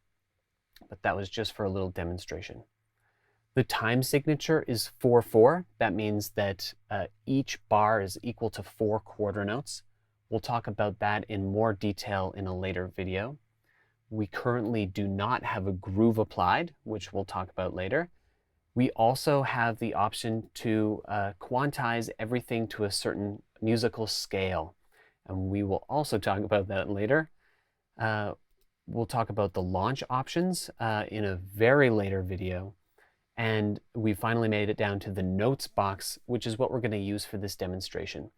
but that was just for a little demonstration. The time signature is 4/4. That means that each bar is equal to 4 quarter notes. We'll talk about that in more detail in a later video. We currently do not have a groove applied, which we'll talk about later. We also have the option to quantize everything to a certain musical scale, and we will also talk about that later. We'll talk about the launch options in a very later video. And we finally made it down to the notes box, which is what we're going to use for this demonstration.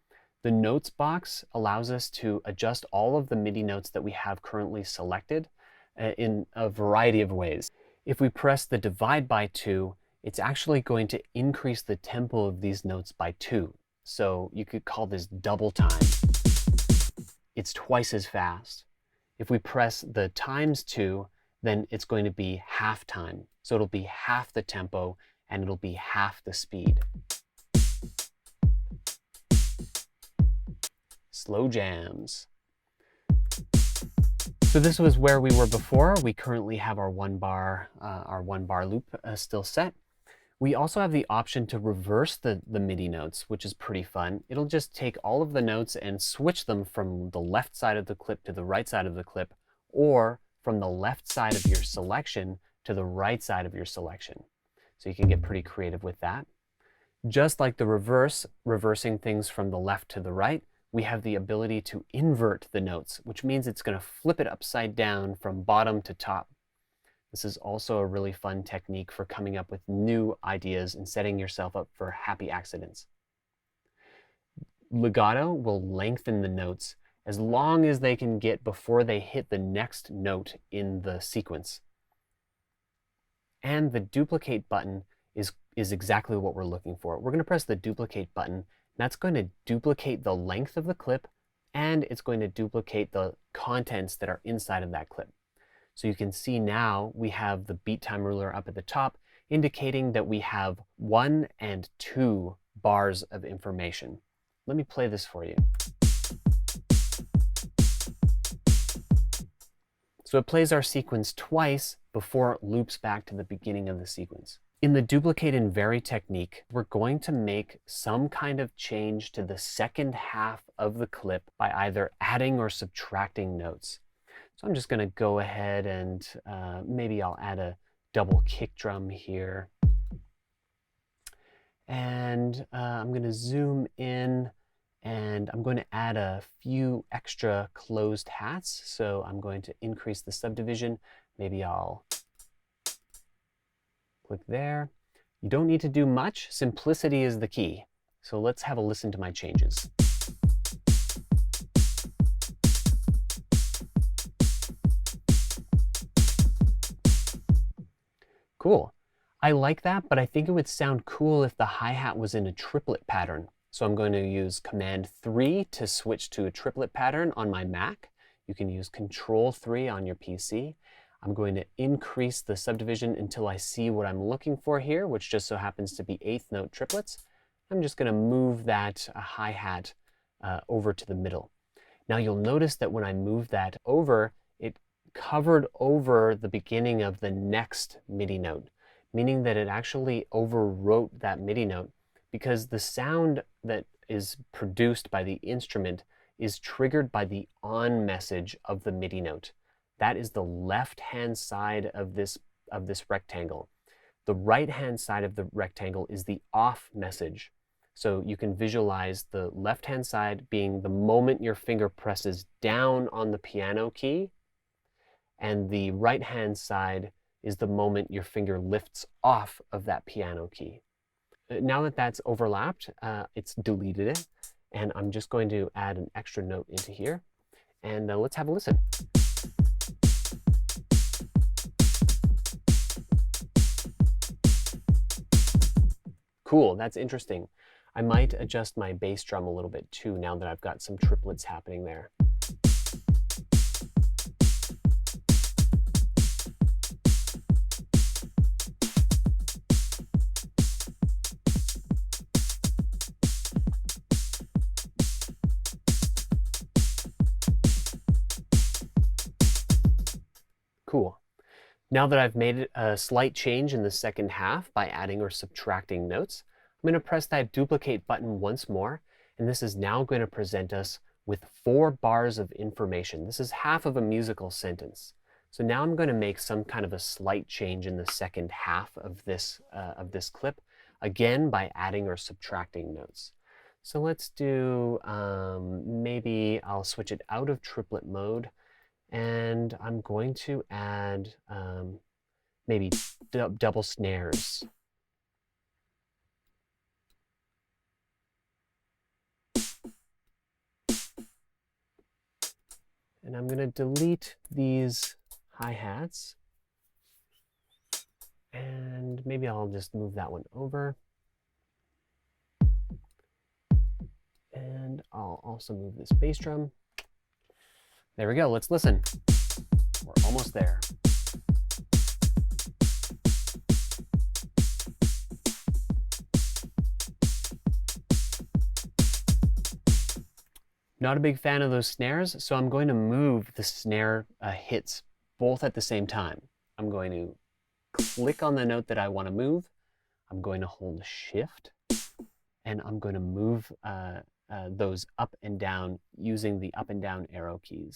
The notes box allows us to adjust all of the MIDI notes that we have currently selected in a variety of ways. If we press the divide by 2, it's actually going to increase the tempo of these notes by 2. So you could call this double time. It's twice as fast. If we press the times 2, then it's going to be half time. So it'll be half the tempo and it'll be half the speed. Slow jams. So this was where we were before. We currently have our one bar loop still set. We also have the option to reverse the MIDI notes, which is pretty fun. It'll just take all of the notes and switch them from the left side of the clip to the right side of the clip, or from the left side of your selection to the right side of your selection. So you can get pretty creative with that. Just like the reversing things from the left to the right, we have the ability to invert the notes, which means it's going to flip it upside down from bottom to top. This is also a really fun technique for coming up with new ideas and setting yourself up for happy accidents. Legato will lengthen the notes as long as they can get before they hit the next note in the sequence. And the duplicate button is exactly what we're looking for. We're going to press the duplicate button. That's going to duplicate the length of the clip, and it's going to duplicate the contents that are inside of that clip. So you can see now we have the beat time ruler up at the top, indicating that we have 1 and 2 bars of information. Let me play this for you. So it plays our sequence twice before it loops back to the beginning of the sequence. In the duplicate and vary technique, we're going to make some kind of change to the second half of the clip by either adding or subtracting notes. So I'm just going to go ahead and maybe I'll add a double kick drum here. And I'm going to zoom in, and I'm going to add a few extra closed hats. So I'm going to increase the subdivision. Maybe I'll click there. You don't need to do much. Simplicity is the key. So let's have a listen to my changes. Cool. I like that, but I think it would sound cool if the hi-hat was in a triplet pattern. So I'm going to use Command 3 to switch to a triplet pattern on my Mac. You can use Control 3 on your PC. I'm going to increase the subdivision until I see what I'm looking for here, which just so happens to be 8th note triplets. I'm just going to move that hi-hat over to the middle. Now you'll notice that when I move that over, it covered over the beginning of the next MIDI note, meaning that it actually overwrote that MIDI note because the sound that is produced by the instrument is triggered by the on message of the MIDI note. That is the left-hand side of this rectangle. The right-hand side of the rectangle is the off message. So you can visualize the left-hand side being the moment your finger presses down on the piano key, and the right-hand side is the moment your finger lifts off of that piano key. Now that that's overlapped, it's deleted it, and I'm just going to add an extra note into here, and let's have a listen. Cool, that's interesting. I might adjust my bass drum a little bit too now that I've got some triplets happening there. Cool. Now that I've made a slight change in the second half by adding or subtracting notes, I'm going to press that duplicate button once more, and this is now going to present us with 4 bars of information. This is half of a musical sentence. So now I'm going to make some kind of a slight change in the second half of this clip, again by adding or subtracting notes. So let's do, maybe I'll switch it out of triplet mode, and I'm going to add maybe double snares. And I'm going to delete these hi-hats. And maybe I'll just move that one over. And I'll also move this bass drum. There we go, let's listen. We're almost there. Not a big fan of those snares, so I'm going to move the snare hits both at the same time. I'm going to click on the note that I want to move. I'm going to hold Shift, and I'm going to move those up and down using the up and down arrow keys.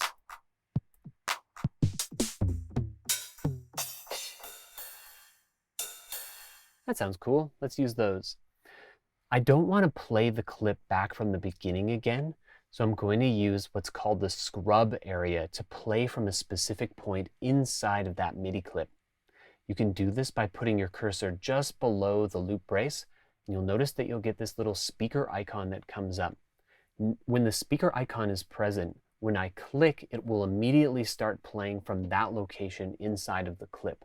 That sounds cool. Let's use those. I don't want to play the clip back from the beginning again, so I'm going to use what's called the scrub area to play from a specific point inside of that MIDI clip. You can do this by putting your cursor just below the loop brace, and you'll notice that you'll get this little speaker icon that comes up. When the speaker icon is present, when I click, it will immediately start playing from that location inside of the clip.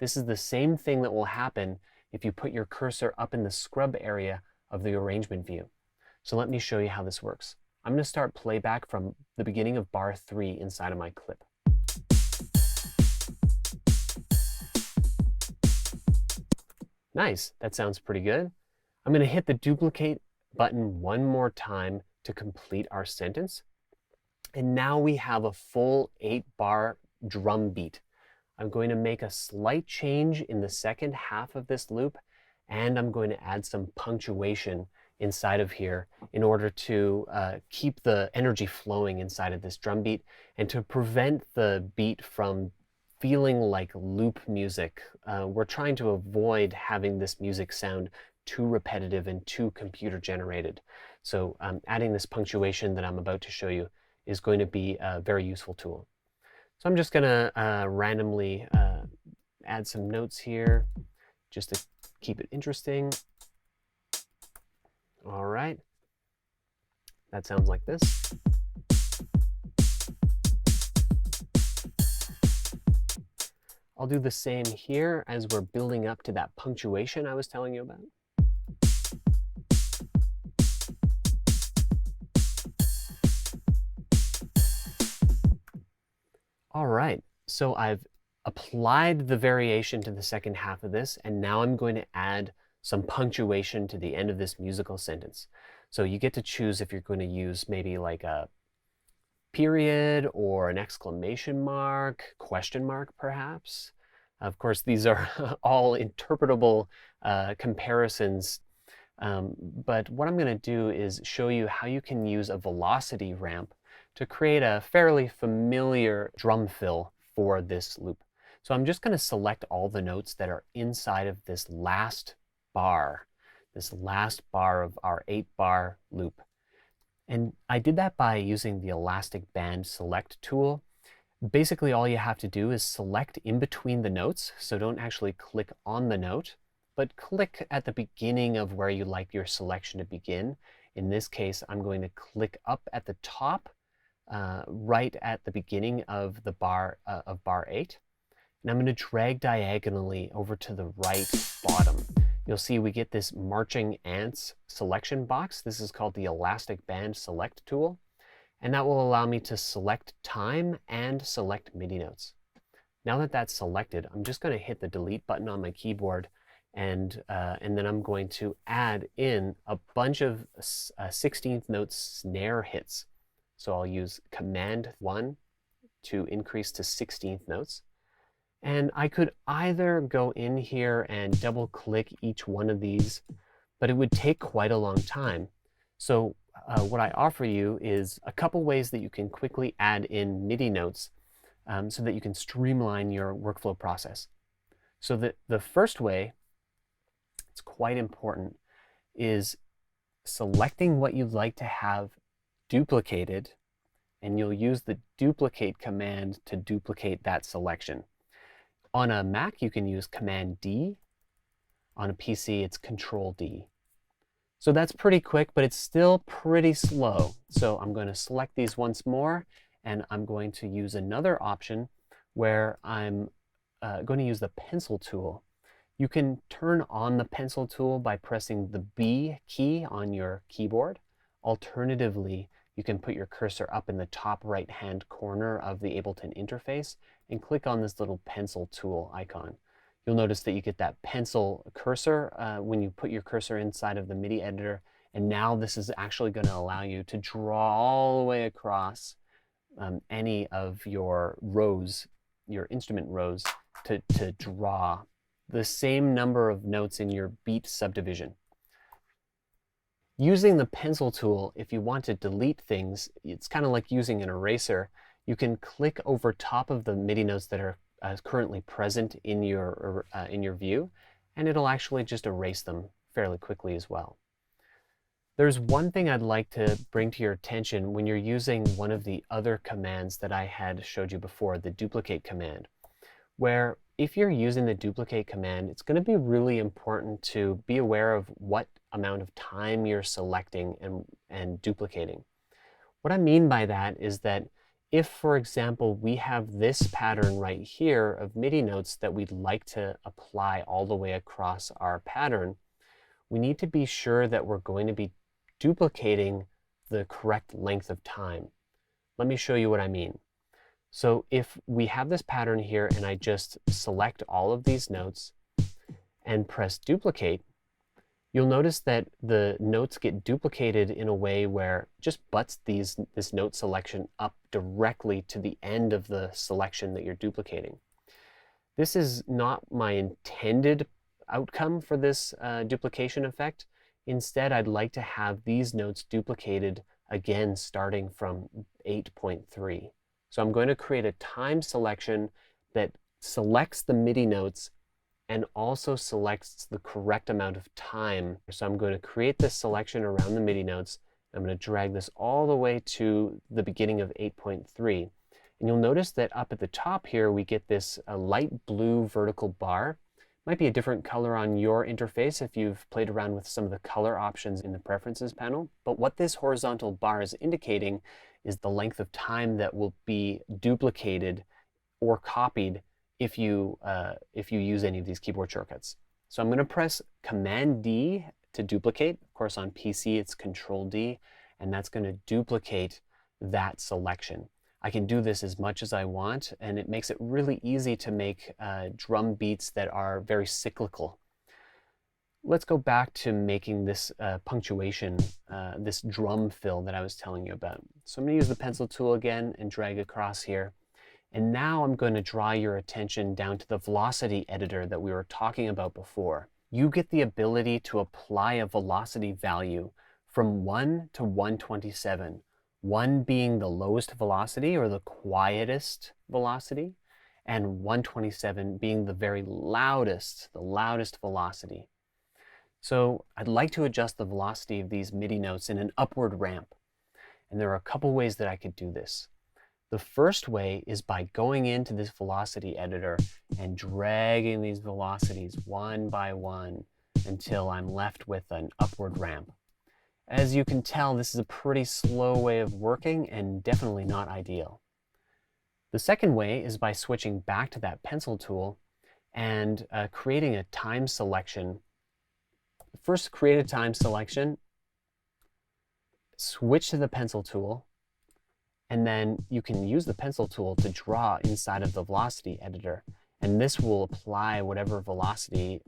This is the same thing that will happen if you put your cursor up in the scrub area of the arrangement view. So let me show you how this works. I'm going to start playback from the beginning of bar 3 inside of my clip. Nice, that sounds pretty good. I'm going to hit the duplicate button one more time to complete our sentence. And now we have a full 8-bar drum beat. I'm going to make a slight change in the second half of this loop, and I'm going to add some punctuation inside of here in order to keep the energy flowing inside of this drum beat and to prevent the beat from feeling like loop music. We're trying to avoid having this music sound too repetitive and too computer generated. So adding this punctuation that I'm about to show you is going to be a very useful tool. So I'm just going to randomly add some notes here just to keep it interesting. All right. That sounds like this. I'll do the same here as we're building up to that punctuation I was telling you about. All right, so I've applied the variation to the second half of this, and now I'm going to add some punctuation to the end of this musical sentence. So you get to choose if you're going to use maybe like a period or an exclamation mark, question mark perhaps. Of course, these are all interpretable comparisons, but what I'm going to do is show you how you can use a velocity ramp to create a fairly familiar drum fill for this loop. So I'm just going to select all the notes that are inside of this last bar of our 8-bar loop. And I did that by using the elastic band select tool. Basically, all you have to do is select in between the notes. So don't actually click on the note, but click at the beginning of where you like your selection to begin. In this case, I'm going to click up at the top, right at the beginning of the bar of bar 8. And I'm going to drag diagonally over to the right bottom. You'll see we get this marching ants selection box. This is called the elastic band select tool. And that will allow me to select time and select MIDI notes. Now that that's selected, I'm just going to hit the delete button on my keyboard, and then I'm going to add in a bunch of 16th note snare hits. So I'll use Command 1 to increase to 16th notes. And I could either go in here and double click each one of these, but it would take quite a long time. So what I offer you is a couple ways that you can quickly add in MIDI notes so that you can streamline your workflow process. So the first way, it's quite important, is selecting what you'd like to have duplicated, and you'll use the duplicate command to duplicate that selection. On a Mac, you can use Command D. On a PC, it's Control D. So that's pretty quick, but it's still pretty slow. So I'm going to select these once more, and I'm going to use another option where I'm going to use the pencil tool. You can turn on the pencil tool by pressing the B key on your keyboard. Alternatively, you can put your cursor up in the top right-hand corner of the Ableton interface and click on this little pencil tool icon. You'll notice that you get that pencil cursor when you put your cursor inside of the MIDI editor, and now this is actually going to allow you to draw all the way across any of your rows, your instrument rows, to draw the same number of notes in your beat subdivision. Using the pencil tool, if you want to delete things, it's kind of like using an eraser. You can click over top of the MIDI notes that are currently present in your view, and it'll actually just erase them fairly quickly as well. There's one thing I'd like to bring to your attention when you're using one of the other commands that I had showed you before, the duplicate command, where if you're using the duplicate command, it's going to be really important to be aware of what amount of time you're selecting and duplicating. What I mean by that is that if, for example, we have this pattern right here of MIDI notes that we'd like to apply all the way across our pattern, we need to be sure that we're going to be duplicating the correct length of time. Let me show you what I mean. So if we have this pattern here and I just select all of these notes and press duplicate, you'll notice that the notes get duplicated in a way where it just butts this note selection up directly to the end of the selection that you're duplicating. This is not my intended outcome for this duplication effect. Instead, I'd like to have these notes duplicated again starting from 8.3. So I'm going to create a time selection that selects the MIDI notes and also selects the correct amount of time. So I'm going to create this selection around the MIDI notes. I'm going to drag this all the way to the beginning of 8.3. And you'll notice that up at the top here, we get this light blue vertical bar. Might be a different color on your interface if you've played around with some of the color options in the preferences panel. But what this horizontal bar is indicating is the length of time that will be duplicated or copied if you use any of these keyboard shortcuts. So I'm going to press Command D to duplicate. Of course, on PC, it's Control D, and that's going to duplicate that selection. I can do this as much as I want, and it makes it really easy to make drum beats that are very cyclical. Let's go back to making this punctuation, this drum fill that I was telling you about. So I'm going to use the pencil tool again and drag across here. And now I'm going to draw your attention down to the velocity editor that we were talking about before. You get the ability to apply a velocity value from 1 to 127, 1 being the lowest velocity or the quietest velocity, and 127 being the very loudest, the loudest velocity. So I'd like to adjust the velocity of these MIDI notes in an upward ramp. And there are a couple ways that I could do this. The first way is by going into this velocity editor and dragging these velocities one by one until I'm left with an upward ramp. As you can tell, this is a pretty slow way of working and definitely not ideal. The second way is by switching back to that pencil tool and creating a time selection. First, create a time selection, switch to the pencil tool, and then you can use the pencil tool to draw inside of the velocity editor. And this will apply whatever velocity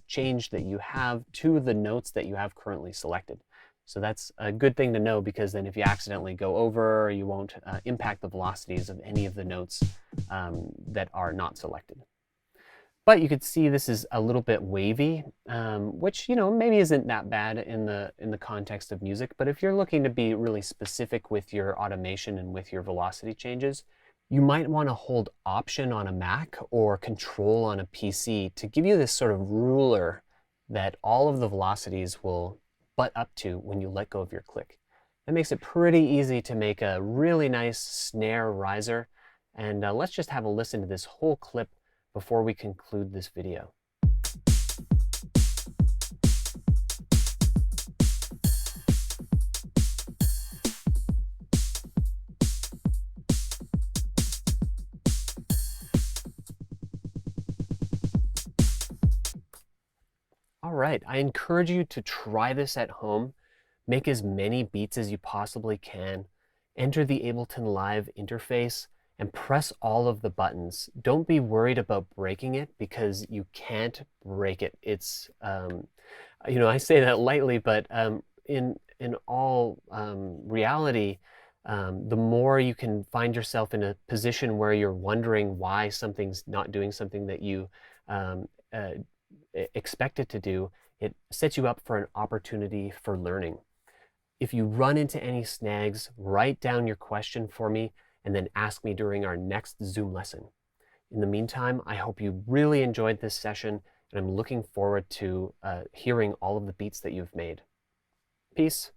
change that you have to the notes that you have currently selected. So that's a good thing to know, because then if you accidentally go over, you won't impact the velocities of any of the notes that are not selected. But you could see this is a little bit wavy, which, maybe isn't that bad in the context of music. But if you're looking to be really specific with your automation and with your velocity changes, you might want to hold Option on a Mac or Control on a PC to give you this sort of ruler that all of the velocities will butt up to when you let go of your click. That makes it pretty easy to make a really nice snare riser. And let's just have a listen to this whole clip before we conclude this video. All right, I encourage you to try this at home. Make as many beats as you possibly can. Enter the Ableton Live interface and press all of the buttons. Don't be worried about breaking it, because you can't break it. It's, I say that lightly, but in all reality, the more you can find yourself in a position where you're wondering why something's not doing something that you expect it to do, it sets you up for an opportunity for learning. If you run into any snags, write down your question for me and then ask me during our next Zoom lesson. In the meantime, I hope you really enjoyed this session, and I'm looking forward to hearing all of the beats that you've made. Peace.